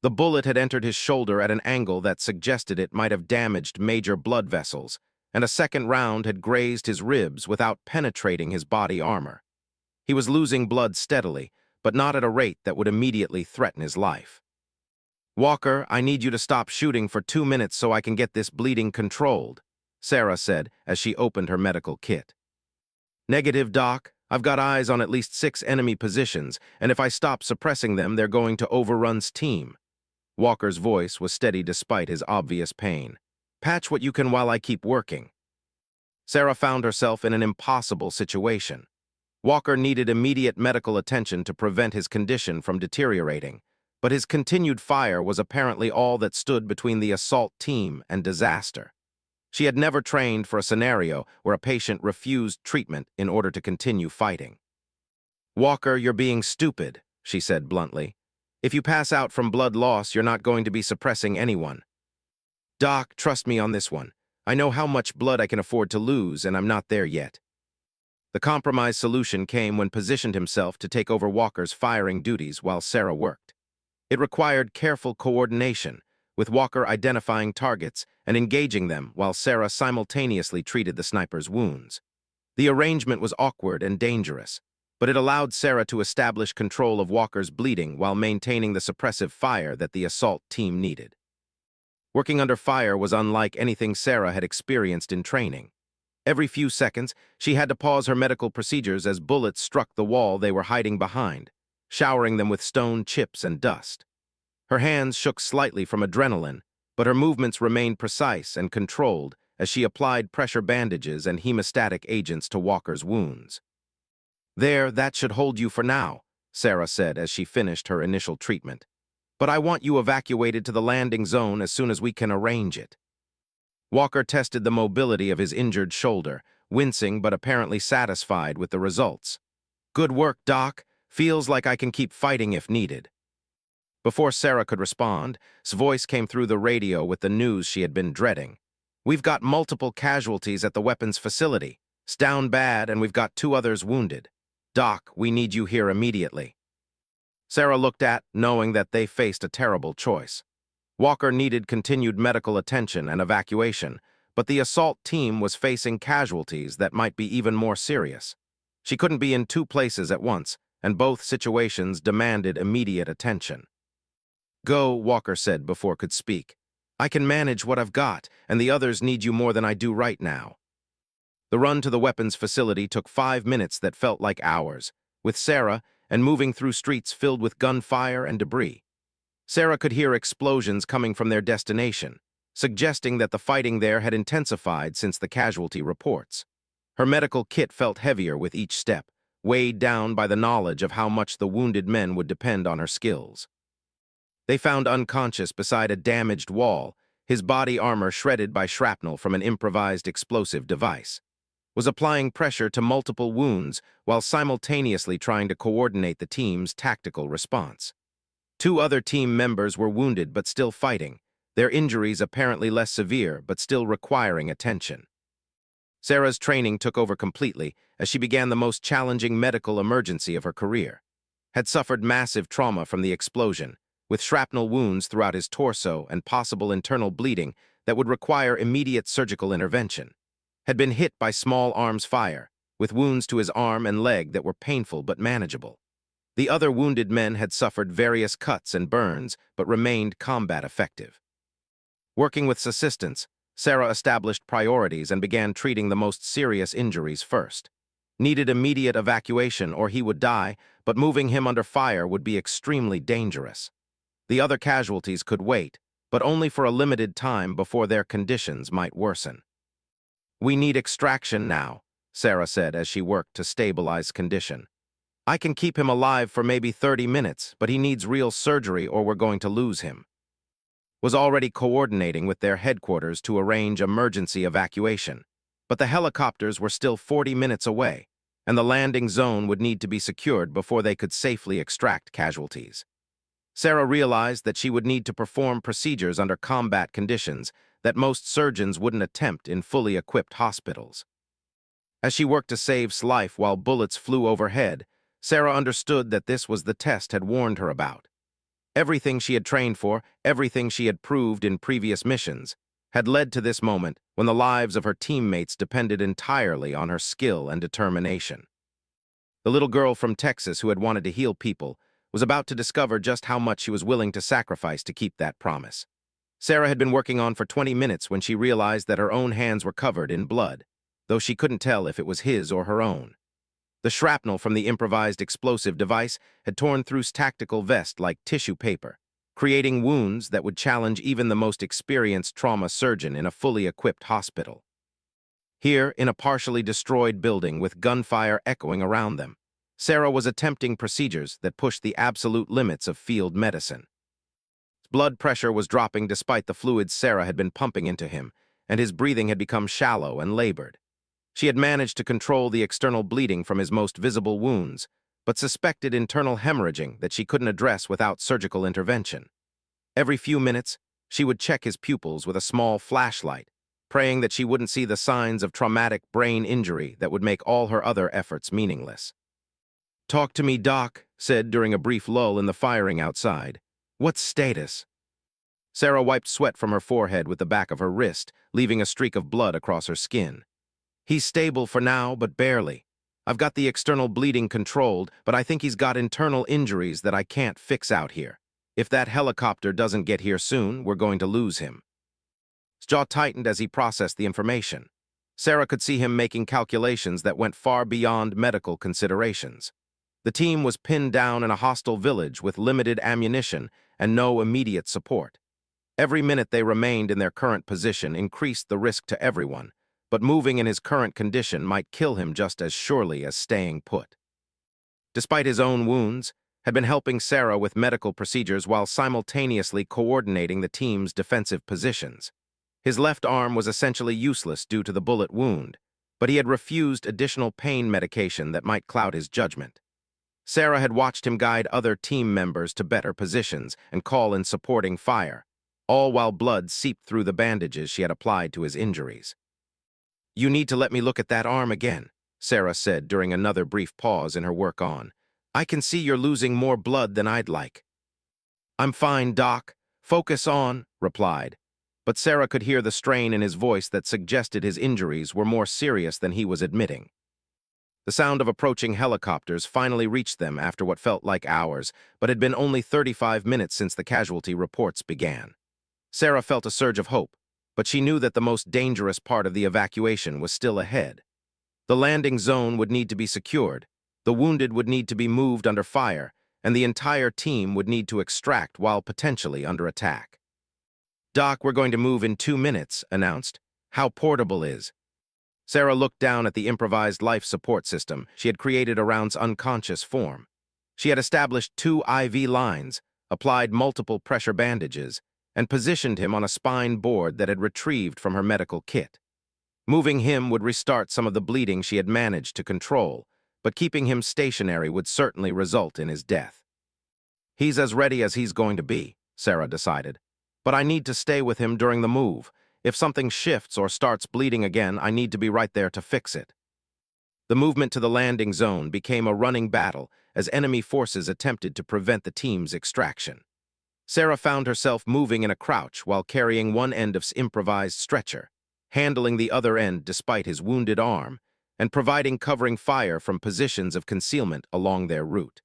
The bullet had entered his shoulder at an angle that suggested it might have damaged major blood vessels, and a second round had grazed his ribs without penetrating his body armor. He was losing blood steadily, but not at a rate that would immediately threaten his life. "Walker, I need you to stop shooting for 2 minutes so I can get this bleeding controlled," Sarah said as she opened her medical kit. "Negative, Doc. I've got eyes on at least 6 enemy positions, and if I stop suppressing them, they're going to overrun's team." Walker's voice was steady despite his obvious pain. "Patch what you can while I keep working." Sarah found herself in an impossible situation. Walker needed immediate medical attention to prevent his condition from deteriorating, but his continued fire was apparently all that stood between the assault team and disaster. She had never trained for a scenario where a patient refused treatment in order to continue fighting. "Walker, you're being stupid," she said bluntly. "If you pass out from blood loss, you're not going to be suppressing anyone." "Doc, trust me on this one. I know how much blood I can afford to lose, and I'm not there yet." The compromise solution came when positioned himself to take over Walker's firing duties while Sarah worked. It required careful coordination, with Walker identifying targets and engaging them while Sarah simultaneously treated the sniper's wounds. The arrangement was awkward and dangerous, but it allowed Sarah to establish control of Walker's bleeding while maintaining the suppressive fire that the assault team needed. Working under fire was unlike anything Sarah had experienced in training. Every few seconds, she had to pause her medical procedures as bullets struck the wall they were hiding behind, showering them with stone chips and dust. Her hands shook slightly from adrenaline, but her movements remained precise and controlled as she applied pressure bandages and hemostatic agents to Walker's wounds. "There, that should hold you for now," Sarah said as she finished her initial treatment. "But I want you evacuated to the landing zone as soon as we can arrange it." Walker tested the mobility of his injured shoulder, wincing but apparently satisfied with the results. "Good work, Doc. Feels like I can keep fighting if needed." Before Sarah could respond, his voice came through the radio with the news she had been dreading. "We've got multiple casualties at the weapons facility. It's down bad, and we've got 2 others wounded. Doc, we need you here immediately." Sarah looked at, knowing that they faced a terrible choice. Walker needed continued medical attention and evacuation, but the assault team was facing casualties that might be even more serious. She couldn't be in 2 places at once, and both situations demanded immediate attention. "Go," Walker said before could speak. "I can manage what I've got, and the others need you more than I do right now." The run to the weapons facility took 5 minutes that felt like hours, with Sarah and moving through streets filled with gunfire and debris. Sarah could hear explosions coming from their destination, suggesting that the fighting there had intensified since the casualty reports. Her medical kit felt heavier with each step, weighed down by the knowledge of how much the wounded men would depend on her skills. They found unconscious beside a damaged wall, his body armor shredded by shrapnel from an improvised explosive device. Was applying pressure to multiple wounds while simultaneously trying to coordinate the team's tactical response. 2 other team members were wounded but still fighting, their injuries apparently less severe but still requiring attention. Sarah's training took over completely as she began the most challenging medical emergency of her career. Had suffered massive trauma from the explosion, with shrapnel wounds throughout his torso and possible internal bleeding that would require immediate surgical intervention. Had been hit by small arms fire, with wounds to his arm and leg that were painful but manageable. The other wounded men had suffered various cuts and burns, but remained combat effective. Working with assistants, Sarah established priorities and began treating the most serious injuries first. Needed immediate evacuation or he would die, but moving him under fire would be extremely dangerous. The other casualties could wait, but only for a limited time before their conditions might worsen. "We need extraction now," Sarah said as she worked to stabilize condition. "I can keep him alive for maybe 30 minutes, but he needs real surgery or we're going to lose him." Was already coordinating with their headquarters to arrange emergency evacuation, but the helicopters were still 40 minutes away, and the landing zone would need to be secured before they could safely extract casualties. Sarah realized that she would need to perform procedures under combat conditions that most surgeons wouldn't attempt in fully equipped hospitals. As she worked to save life while bullets flew overhead, Sarah understood that this was the test had warned her about. Everything she had trained for, everything she had proved in previous missions, had led to this moment when the lives of her teammates depended entirely on her skill and determination. The little girl from Texas who had wanted to heal people was about to discover just how much she was willing to sacrifice to keep that promise. Sarah had been working on for 20 minutes when she realized that her own hands were covered in blood, though she couldn't tell if it was his or her own. The shrapnel from the improvised explosive device had torn through his tactical vest like tissue paper, creating wounds that would challenge even the most experienced trauma surgeon in a fully equipped hospital. Here, in a partially destroyed building with gunfire echoing around them, Sarah was attempting procedures that pushed the absolute limits of field medicine. Blood pressure was dropping despite the fluids Sarah had been pumping into him, and his breathing had become shallow and labored. She had managed to control the external bleeding from his most visible wounds, but suspected internal hemorrhaging that she couldn't address without surgical intervention. Every few minutes, she would check his pupils with a small flashlight, praying that she wouldn't see the signs of traumatic brain injury that would make all her other efforts meaningless. "Talk to me, Doc," said during a brief lull in the firing outside. "What's status?" Sarah wiped sweat from her forehead with the back of her wrist, leaving a streak of blood across her skin. "He's stable for now, but barely. I've got the external bleeding controlled, but I think he's got internal injuries that I can't fix out here. If that helicopter doesn't get here soon, we're going to lose him." His jaw tightened as he processed the information. Sarah could see him making calculations that went far beyond medical considerations. The team was pinned down in a hostile village with limited ammunition and no immediate support. Every minute they remained in their current position increased the risk to everyone, but moving in his current condition might kill him just as surely as staying put. Despite his own wounds, had been helping Sarah with medical procedures while simultaneously coordinating the team's defensive positions. His left arm was essentially useless due to the bullet wound, but he had refused additional pain medication that might cloud his judgment. Sarah had watched him guide other team members to better positions and call in supporting fire, all while blood seeped through the bandages she had applied to his injuries. "You need to let me look at that arm again," Sarah said during another brief pause in her work on. "I can see you're losing more blood than I'd like." "I'm fine, Doc. Focus on," replied. But Sarah could hear the strain in his voice that suggested his injuries were more serious than he was admitting. The sound of approaching helicopters finally reached them after what felt like hours, but had been only 35 minutes since the casualty reports began. Sarah felt a surge of hope, but she knew that the most dangerous part of the evacuation was still ahead. The landing zone would need to be secured, the wounded would need to be moved under fire, and the entire team would need to extract while potentially under attack. "Doc, we're going to move in 2 minutes," announced. "How portable is?" Sarah looked down at the improvised life support system she had created around's unconscious form. She had established 2 IV lines, applied multiple pressure bandages, and positioned him on a spine board that had retrieved from her medical kit. Moving him would restart some of the bleeding she had managed to control, but keeping him stationary would certainly result in his death. "He's as ready as he's going to be," Sarah decided. "But I need to stay with him during the move. If something shifts or starts bleeding again, I need to be right there to fix it." The movement to the landing zone became a running battle as enemy forces attempted to prevent the team's extraction. Sarah found herself moving in a crouch while carrying one end of his improvised stretcher, handling the other end despite his wounded arm, and providing covering fire from positions of concealment along their route.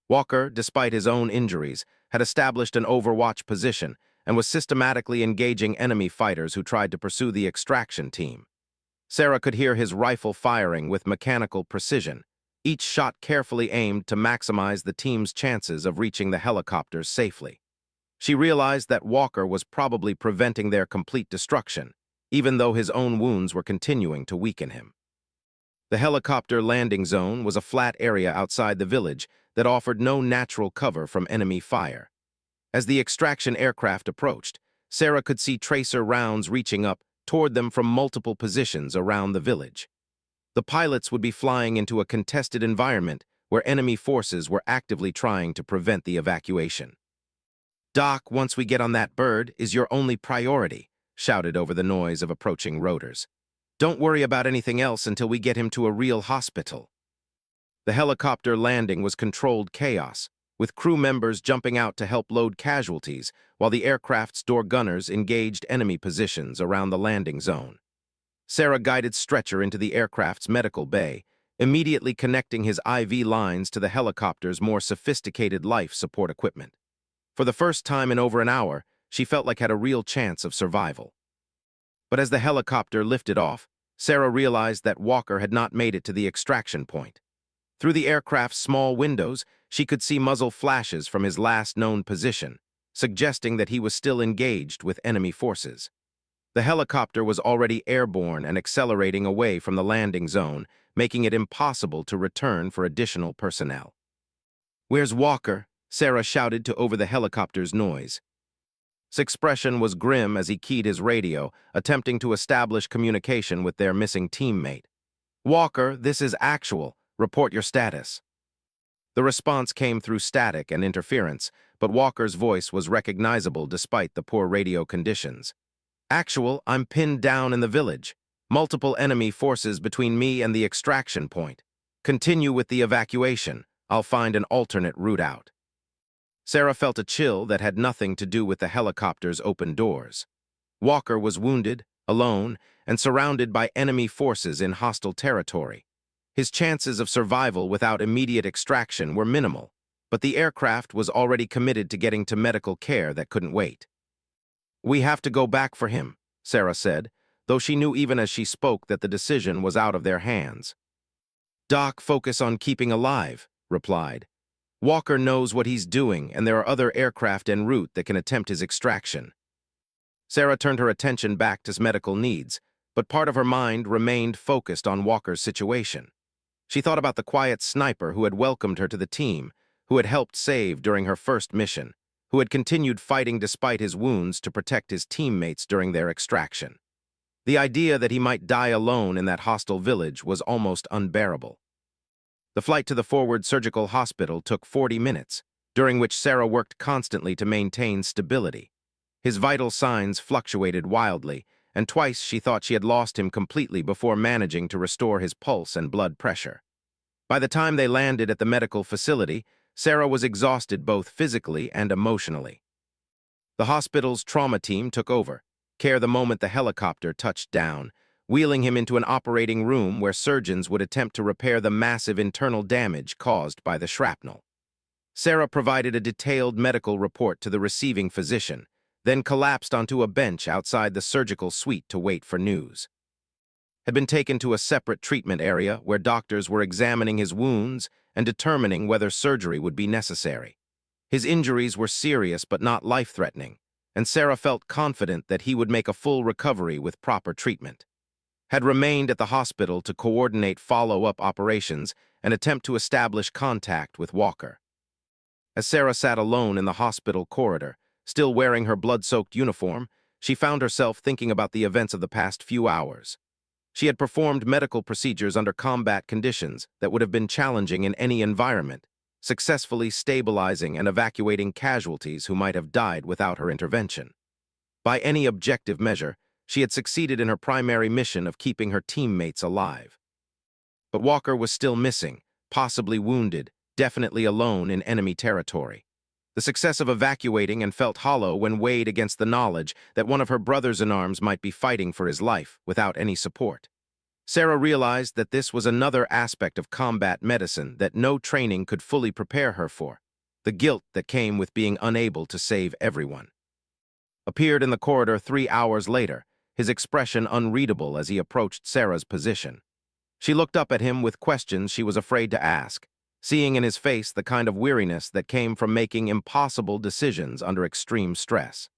Walker, despite his own injuries, had established an overwatch position and was systematically engaging enemy fighters who tried to pursue the extraction team. Sarah could hear his rifle firing with mechanical precision, each shot carefully aimed to maximize the team's chances of reaching the helicopters safely. She realized that Walker was probably preventing their complete destruction, even though his own wounds were continuing to weaken him. The helicopter landing zone was a flat area outside the village that offered no natural cover from enemy fire. As the extraction aircraft approached, Sarah could see tracer rounds reaching up toward them from multiple positions around the village. The pilots would be flying into a contested environment where enemy forces were actively trying to prevent the evacuation. "Doc, once we get on that bird, is your only priority," shouted over the noise of approaching rotors. "Don't worry about anything else until we get him to a real hospital." The helicopter landing was controlled chaos, with crew members jumping out to help load casualties while the aircraft's door gunners engaged enemy positions around the landing zone. Sarah guided Stretcher into the aircraft's medical bay, immediately connecting his IV lines to the helicopter's more sophisticated life support equipment. For the first time in over an hour, she felt like had a real chance of survival. But as the helicopter lifted off, Sarah realized that Walker had not made it to the extraction point. Through the aircraft's small windows, she could see muzzle flashes from his last known position, suggesting that he was still engaged with enemy forces. The helicopter was already airborne and accelerating away from the landing zone, making it impossible to return for additional personnel. "Where's Walker?" Sarah shouted to over the helicopter's noise. expression was grim as he keyed his radio, attempting to establish communication with their missing teammate. "Walker, this is actual. Report your status." The response came through static and interference, but Walker's voice was recognizable despite the poor radio conditions. "Actual, I'm pinned down in the village. Multiple enemy forces between me and the extraction point. Continue with the evacuation. I'll find an alternate route out." Sarah felt a chill that had nothing to do with the helicopter's open doors. Walker was wounded, alone, and surrounded by enemy forces in hostile territory. His chances of survival without immediate extraction were minimal, but the aircraft was already committed to getting to medical care that couldn't wait. "We have to go back for him," Sarah said, though she knew even as she spoke that the decision was out of their hands. "Doc, focus on keeping alive," replied. "Walker knows what he's doing, and there are other aircraft en route that can attempt his extraction." Sarah turned her attention back to his medical needs, but part of her mind remained focused on Walker's situation. She thought about the quiet sniper who had welcomed her to the team, who had helped save during her first mission, who had continued fighting despite his wounds to protect his teammates during their extraction. The idea that he might die alone in that hostile village was almost unbearable. The flight to the forward surgical hospital took 40 minutes, during which Sarah worked constantly to maintain stability. His vital signs fluctuated wildly, and twice she thought she had lost him completely before managing to restore his pulse and blood pressure. By the time they landed at the medical facility, Sarah was exhausted both physically and emotionally. The hospital's trauma team took over, care the moment the helicopter touched down, wheeling him into an operating room where surgeons would attempt to repair the massive internal damage caused by the shrapnel. Sarah provided a detailed medical report to the receiving physician, then collapsed onto a bench outside the surgical suite to wait for news. Had been taken to a separate treatment area where doctors were examining his wounds and determining whether surgery would be necessary. His injuries were serious but not life-threatening, and Sarah felt confident that he would make a full recovery with proper treatment. Had remained at the hospital to coordinate follow-up operations and attempt to establish contact with Walker. As Sarah sat alone in the hospital corridor, still wearing her blood-soaked uniform, she found herself thinking about the events of the past few hours. She had performed medical procedures under combat conditions that would have been challenging in any environment, successfully stabilizing and evacuating casualties who might have died without her intervention. By any objective measure, she had succeeded in her primary mission of keeping her teammates alive. But Walker was still missing, possibly wounded, definitely alone in enemy territory. The success of evacuating and felt hollow when weighed against the knowledge that one of her brothers-in-arms might be fighting for his life without any support. Sarah realized that this was another aspect of combat medicine that no training could fully prepare her for, the guilt that came with being unable to save everyone. Appeared in the corridor 3 hours later, his expression unreadable as he approached Sarah's position. She looked up at him with questions she was afraid to ask, seeing in his face the kind of weariness that came from making impossible decisions under extreme stress.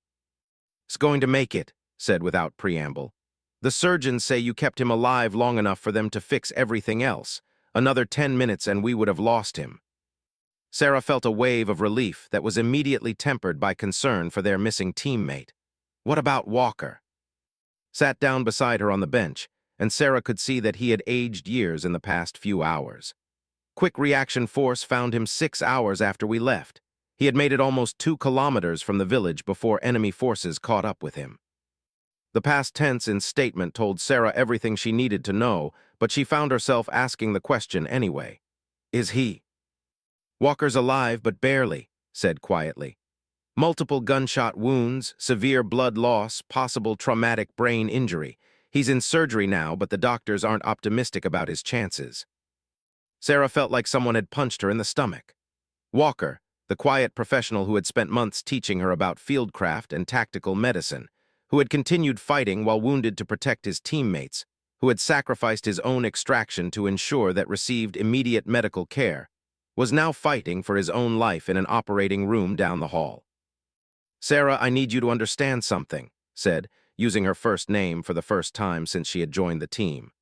"He's going to make it," said without preamble. "The surgeons say you kept him alive long enough for them to fix everything else. Another 10 minutes and we would have lost him." Sarah felt a wave of relief that was immediately tempered by concern for their missing teammate. What about Walker? Sat down beside her on the bench, and Sarah could see that he had aged years in the past few hours. Quick reaction force found him 6 hours after we left. He had made it almost 2 kilometers from the village before enemy forces caught up with him. The past tense in statement told Sarah everything she needed to know, but she found herself asking the question anyway. "Is he?" "Walker's alive, but barely," said quietly. "Multiple gunshot wounds, severe blood loss, possible traumatic brain injury. He's in surgery now, but the doctors aren't optimistic about his chances." Sarah felt like someone had punched her in the stomach. Walker, the quiet professional who had spent months teaching her about fieldcraft and tactical medicine, who had continued fighting while wounded to protect his teammates, who had sacrificed his own extraction to ensure that received immediate medical care, was now fighting for his own life in an operating room down the hall. "Sarah, I need you to understand something," said, using her first name for the first time since she had joined the team.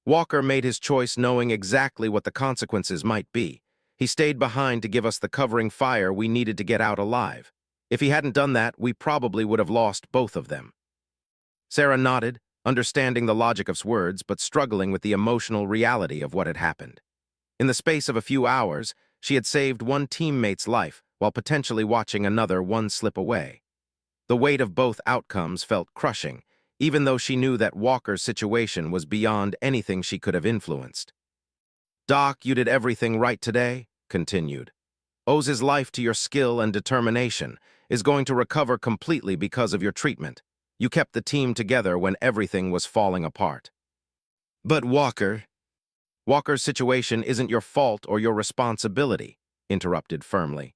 "Walker made his choice knowing exactly what the consequences might be. He stayed behind to give us the covering fire we needed to get out alive. If he hadn't done that, we probably would have lost both of them. Sarah nodded, understanding the logic of his words, but struggling with the emotional reality of what had happened. In the space of a few hours, she had saved one teammate's life while potentially watching another one slip away. The weight of both outcomes felt crushing, even though she knew that Walker's situation was beyond anything she could have influenced. "Doc, you did everything right today," continued. "Owes his life to your skill and determination, is going to recover completely because of your treatment. You kept the team together when everything was falling apart." "But Walker's situation isn't your fault or your responsibility," interrupted firmly.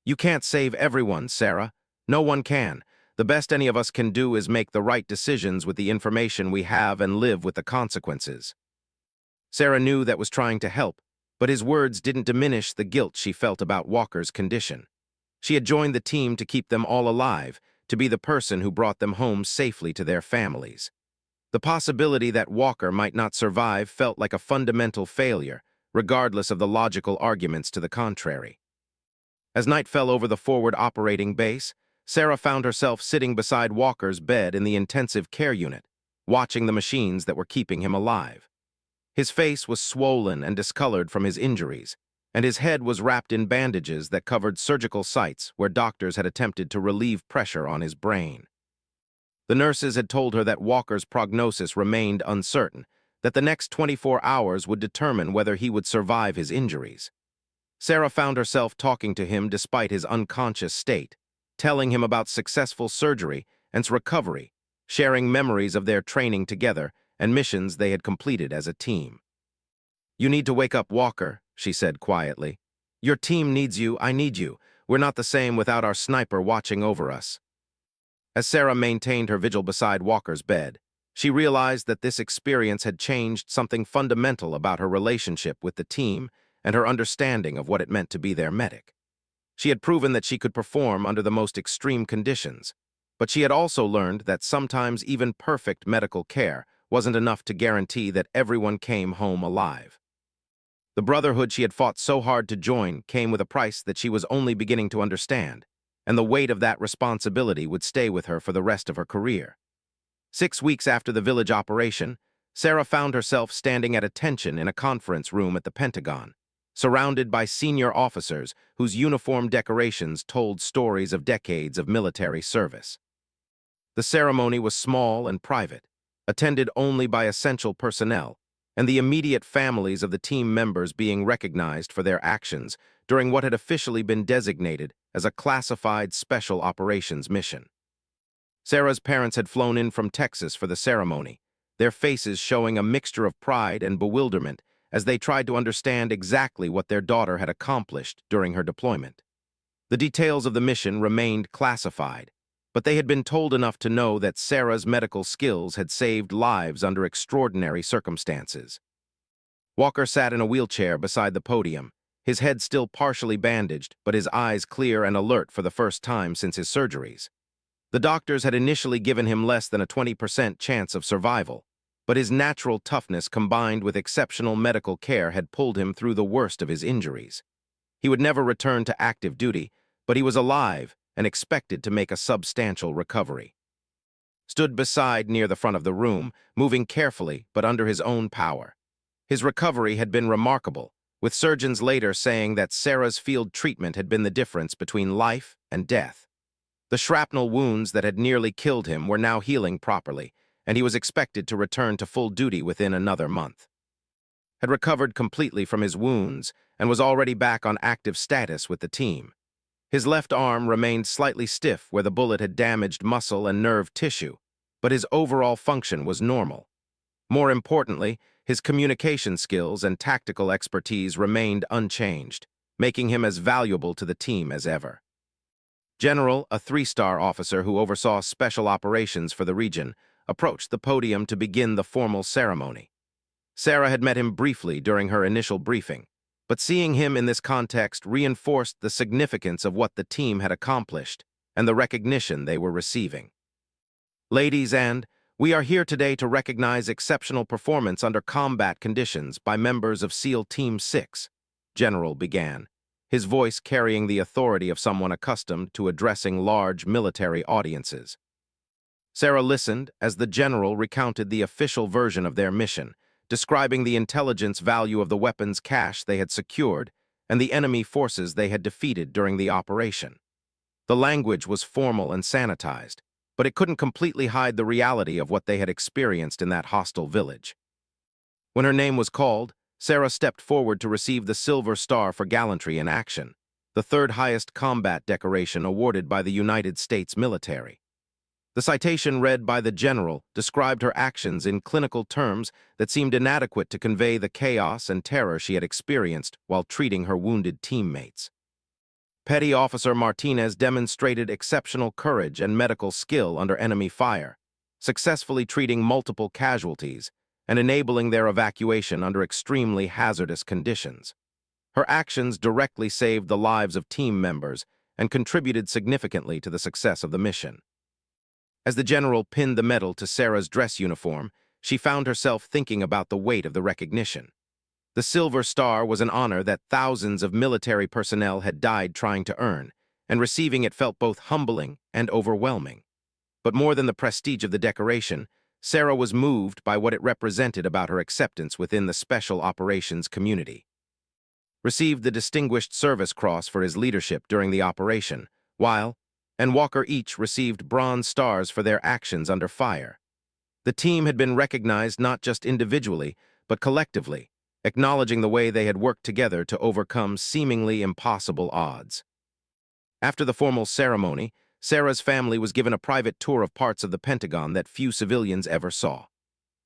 "You can't save everyone, Sarah. No one can. The best any of us can do is make the right decisions with the information we have and live with the consequences." Sarah knew that was trying to help, but his words didn't diminish the guilt she felt about Walker's condition. She had joined the team to keep them all alive, to be the person who brought them home safely to their families. The possibility that Walker might not survive felt like a fundamental failure, regardless of the logical arguments to the contrary. As night fell over the forward operating base, Sarah found herself sitting beside Walker's bed in the intensive care unit, watching the machines that were keeping him alive. His face was swollen and discolored from his injuries, and his head was wrapped in bandages that covered surgical sites where doctors had attempted to relieve pressure on his brain. The nurses had told her that Walker's prognosis remained uncertain, that the next 24 hours would determine whether he would survive his injuries. Sarah found herself talking to him despite his unconscious state, telling him about successful surgery and recovery, sharing memories of their training together and missions they had completed as a team. "You need to wake up Walker," she said quietly. "Your team needs you, I need you. We're not the same without our sniper watching over us." As Sarah maintained her vigil beside Walker's bed, she realized that this experience had changed something fundamental about her relationship with the team and her understanding of what it meant to be their medic. She had proven that she could perform under the most extreme conditions, but she had also learned that sometimes even perfect medical care wasn't enough to guarantee that everyone came home alive. The brotherhood she had fought so hard to join came with a price that she was only beginning to understand, and the weight of that responsibility would stay with her for the rest of her career. 6 weeks after the village operation, Sarah found herself standing at attention in a conference room at the Pentagon, surrounded by senior officers whose uniform decorations told stories of decades of military service. The ceremony was small and private, attended only by essential personnel, and the immediate families of the team members being recognized for their actions during what had officially been designated as a classified special operations mission. Sarah's parents had flown in from Texas for the ceremony, their faces showing a mixture of pride and bewilderment as they tried to understand exactly what their daughter had accomplished during her deployment. The details of the mission remained classified, but they had been told enough to know that Sarah's medical skills had saved lives under extraordinary circumstances. Walker sat in a wheelchair beside the podium, his head still partially bandaged, but his eyes clear and alert for the first time since his surgeries. The doctors had initially given him less than a 20% chance of survival, but his natural toughness combined with exceptional medical care had pulled him through the worst of his injuries. He would never return to active duty, but he was alive and expected to make a substantial recovery. Stood beside near the front of the room, moving carefully but under his own power. His recovery had been remarkable, with surgeons later saying that Sarah's field treatment had been the difference between life and death. The shrapnel wounds that had nearly killed him were now healing properly, and he was expected to return to full duty within another month. Had recovered completely from his wounds and was already back on active status with the team. His left arm remained slightly stiff where the bullet had damaged muscle and nerve tissue, but his overall function was normal. More importantly, his communication skills and tactical expertise remained unchanged, making him as valuable to the team as ever. General, a 3-star officer who oversaw special operations for the region, approached the podium to begin the formal ceremony. Sarah had met him briefly during her initial briefing, but seeing him in this context reinforced the significance of what the team had accomplished and the recognition they were receiving. "Ladies and, we are here today to recognize exceptional performance under combat conditions by members of SEAL Team 6, General began, his voice carrying the authority of someone accustomed to addressing large military audiences. Sarah listened as the general recounted the official version of their mission, describing the intelligence value of the weapons cache they had secured and the enemy forces they had defeated during the operation. The language was formal and sanitized, but it couldn't completely hide the reality of what they had experienced in that hostile village. When her name was called, Sarah stepped forward to receive the Silver Star for Gallantry in Action, the third highest combat decoration awarded by the United States military. The citation read by the general described her actions in clinical terms that seemed inadequate to convey the chaos and terror she had experienced while treating her wounded teammates. Petty Officer Martinez demonstrated exceptional courage and medical skill under enemy fire, successfully treating multiple casualties and enabling their evacuation under extremely hazardous conditions. Her actions directly saved the lives of team members and contributed significantly to the success of the mission. As the general pinned the medal to Sarah's dress uniform, she found herself thinking about the weight of the recognition. The Silver Star was an honor that thousands of military personnel had died trying to earn, and receiving it felt both humbling and overwhelming. But more than the prestige of the decoration, Sarah was moved by what it represented about her acceptance within the Special Operations community. Received the Distinguished Service Cross for his leadership during the operation, while and Walker each received bronze stars for their actions under fire. The team had been recognized not just individually, but collectively, acknowledging the way they had worked together to overcome seemingly impossible odds. After the formal ceremony, Sarah's family was given a private tour of parts of the Pentagon that few civilians ever saw.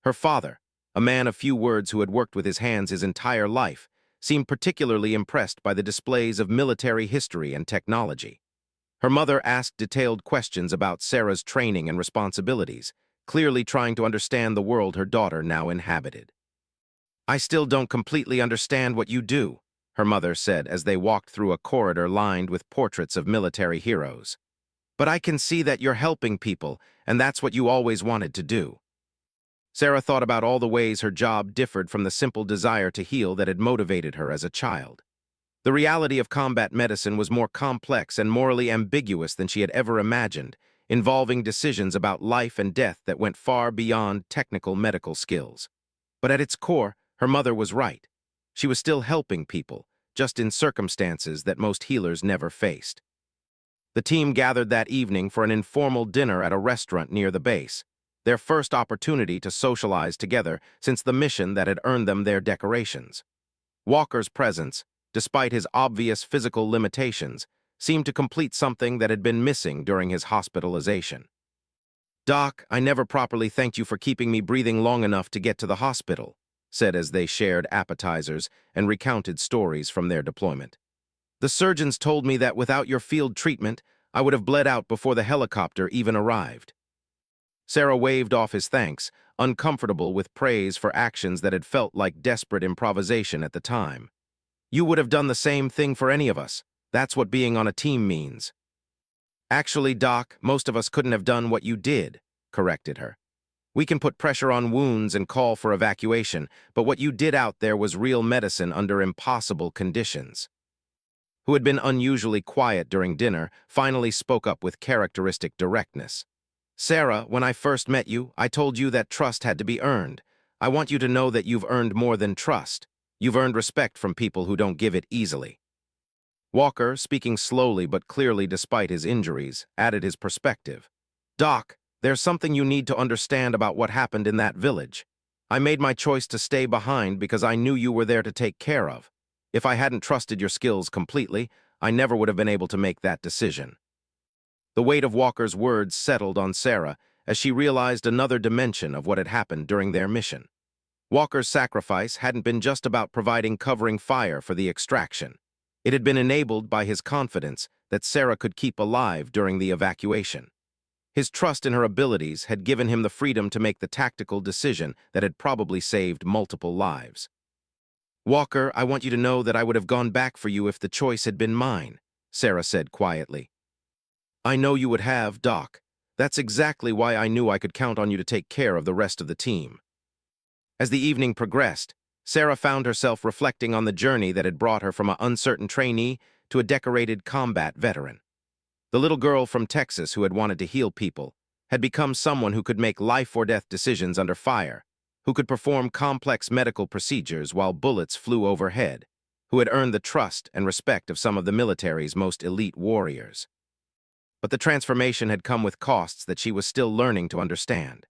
Her father, a man of few words who had worked with his hands his entire life, seemed particularly impressed by the displays of military history and technology. Her mother asked detailed questions about Sarah's training and responsibilities, clearly trying to understand the world her daughter now inhabited. "I still don't completely understand what you do," her mother said as they walked through a corridor lined with portraits of military heroes. "But I can see that you're helping people, and that's what you always wanted to do." Sarah thought about all the ways her job differed from the simple desire to heal that had motivated her as a child. The reality of combat medicine was more complex and morally ambiguous than she had ever imagined, involving decisions about life and death that went far beyond technical medical skills. But at its core, her mother was right. She was still helping people, just in circumstances that most healers never faced. The team gathered that evening for an informal dinner at a restaurant near the base, their first opportunity to socialize together since the mission that had earned them their decorations. Walker's presence, despite his obvious physical limitations, seemed to complete something that had been missing during his hospitalization. "Doc, I never properly thanked you for keeping me breathing long enough to get to the hospital," said as they shared appetizers and recounted stories from their deployment. "The surgeons told me that without your field treatment, I would have bled out before the helicopter even arrived." Sarah waved off his thanks, uncomfortable with praise for actions that had felt like desperate improvisation at the time. "You would have done the same thing for any of us. That's what being on a team means." "Actually, Doc, most of us couldn't have done what you did," corrected her. "We can put pressure on wounds and call for evacuation, but what you did out there was real medicine under impossible conditions." Who had been unusually quiet during dinner, finally spoke up with characteristic directness. "Sarah, when I first met you, I told you that trust had to be earned. I want you to know that you've earned more than trust. You've earned respect from people who don't give it easily." Walker, speaking slowly but clearly despite his injuries, added his perspective. "Doc, there's something you need to understand about what happened in that village. I made my choice to stay behind because I knew you were there to take care of. If I hadn't trusted your skills completely, I never would have been able to make that decision." The weight of Walker's words settled on Sarah as she realized another dimension of what had happened during their mission. Walker's sacrifice hadn't been just about providing covering fire for the extraction. It had been enabled by his confidence that Sarah could keep alive during the evacuation. His trust in her abilities had given him the freedom to make the tactical decision that had probably saved multiple lives. "Walker, I want you to know that I would have gone back for you if the choice had been mine," Sarah said quietly. "I know you would have, Doc. That's exactly why I knew I could count on you to take care of the rest of the team." As the evening progressed, Sarah found herself reflecting on the journey that had brought her from an uncertain trainee to a decorated combat veteran. The little girl from Texas who had wanted to heal people had become someone who could make life-or-death decisions under fire, who could perform complex medical procedures while bullets flew overhead, who had earned the trust and respect of some of the military's most elite warriors. But the transformation had come with costs that she was still learning to understand.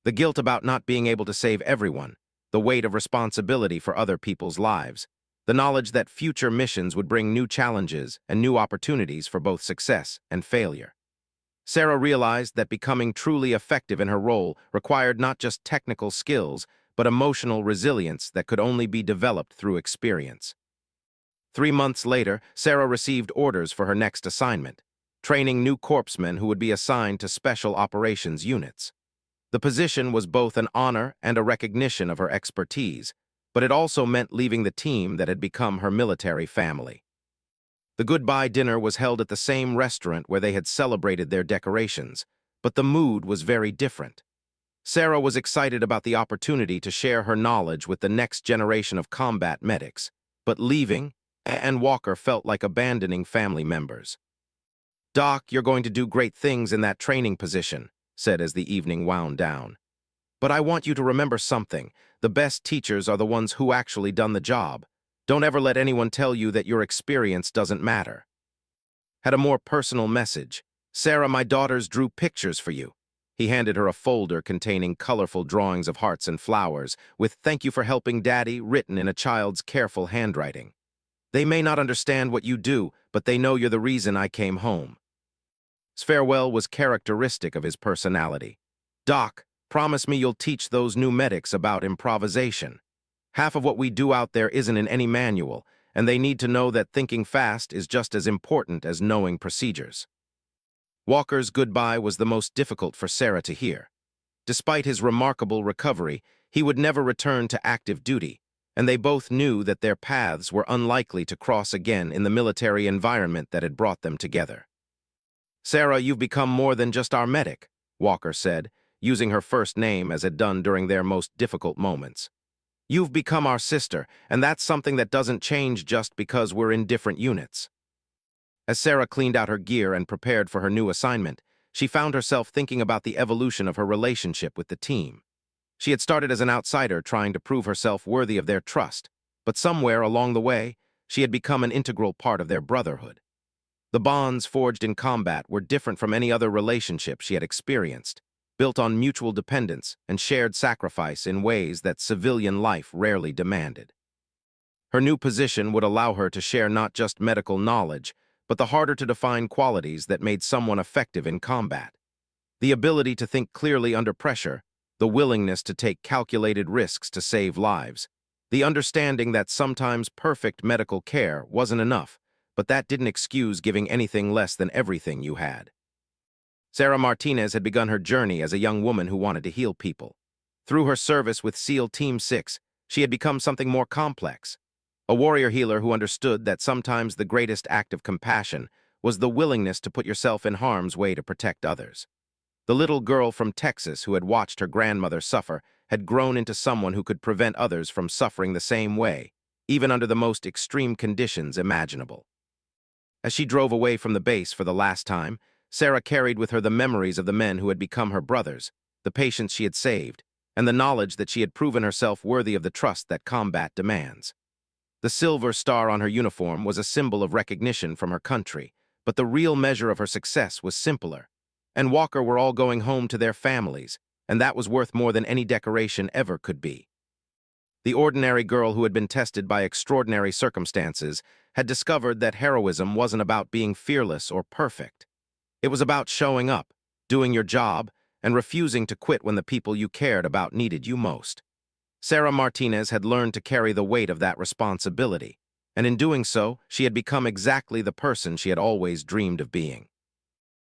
The guilt about not being able to save everyone, the weight of responsibility for other people's lives, the knowledge that future missions would bring new challenges and new opportunities for both success and failure. Sarah realized that becoming truly effective in her role required not just technical skills, but emotional resilience that could only be developed through experience. 3 months later, Sarah received orders for her next assignment, training new corpsmen who would be assigned to special operations units. The position was both an honor and a recognition of her expertise, but it also meant leaving the team that had become her military family. The goodbye dinner was held at the same restaurant where they had celebrated their decorations, but the mood was very different. Sarah was excited about the opportunity to share her knowledge with the next generation of combat medics, but leaving, and Walker felt like abandoning family members. "Doc, you're going to do great things in that training position," said as the evening wound down. "But I want you to remember something. The best teachers are the ones who actually done the job. Don't ever let anyone tell you that your experience doesn't matter." Had a more personal message. "Sarah, my daughters drew pictures for you." He handed her a folder containing colorful drawings of hearts and flowers, with "Thank you for helping Daddy" written in a child's careful handwriting. "They may not understand what you do, but they know you're the reason I came home." His farewell was characteristic of his personality. "Doc, promise me you'll teach those new medics about improvisation. Half of what we do out there isn't in any manual, and they need to know that thinking fast is just as important as knowing procedures." Walker's goodbye was the most difficult for Sarah to hear. Despite his remarkable recovery, he would never return to active duty, and they both knew that their paths were unlikely to cross again in the military environment that had brought them together. "Sarah, you've become more than just our medic," Walker said, using her first name as had done during their most difficult moments. "You've become our sister, and that's something that doesn't change just because we're in different units." As Sarah cleaned out her gear and prepared for her new assignment, she found herself thinking about the evolution of her relationship with the team. She had started as an outsider trying to prove herself worthy of their trust, but somewhere along the way, she had become an integral part of their brotherhood. The bonds forged in combat were different from any other relationship she had experienced, built on mutual dependence and shared sacrifice in ways that civilian life rarely demanded. Her new position would allow her to share not just medical knowledge, but the harder-to-define qualities that made someone effective in combat. The ability to think clearly under pressure, the willingness to take calculated risks to save lives, the understanding that sometimes perfect medical care wasn't enough, but that didn't excuse giving anything less than everything you had. Sarah Martinez had begun her journey as a young woman who wanted to heal people. Through her service with SEAL Team 6, she had become something more complex. A warrior healer who understood that sometimes the greatest act of compassion was the willingness to put yourself in harm's way to protect others. The little girl from Texas who had watched her grandmother suffer had grown into someone who could prevent others from suffering the same way, even under the most extreme conditions imaginable. As she drove away from the base for the last time, Sarah carried with her the memories of the men who had become her brothers, the patients she had saved, and the knowledge that she had proven herself worthy of the trust that combat demands. The silver star on her uniform was a symbol of recognition from her country, but the real measure of her success was simpler. And Walker were all going home to their families, and that was worth more than any decoration ever could be. The ordinary girl who had been tested by extraordinary circumstances had discovered that heroism wasn't about being fearless or perfect. It was about showing up, doing your job, and refusing to quit when the people you cared about needed you most. Sarah Martinez had learned to carry the weight of that responsibility, and in doing so, she had become exactly the person she had always dreamed of being.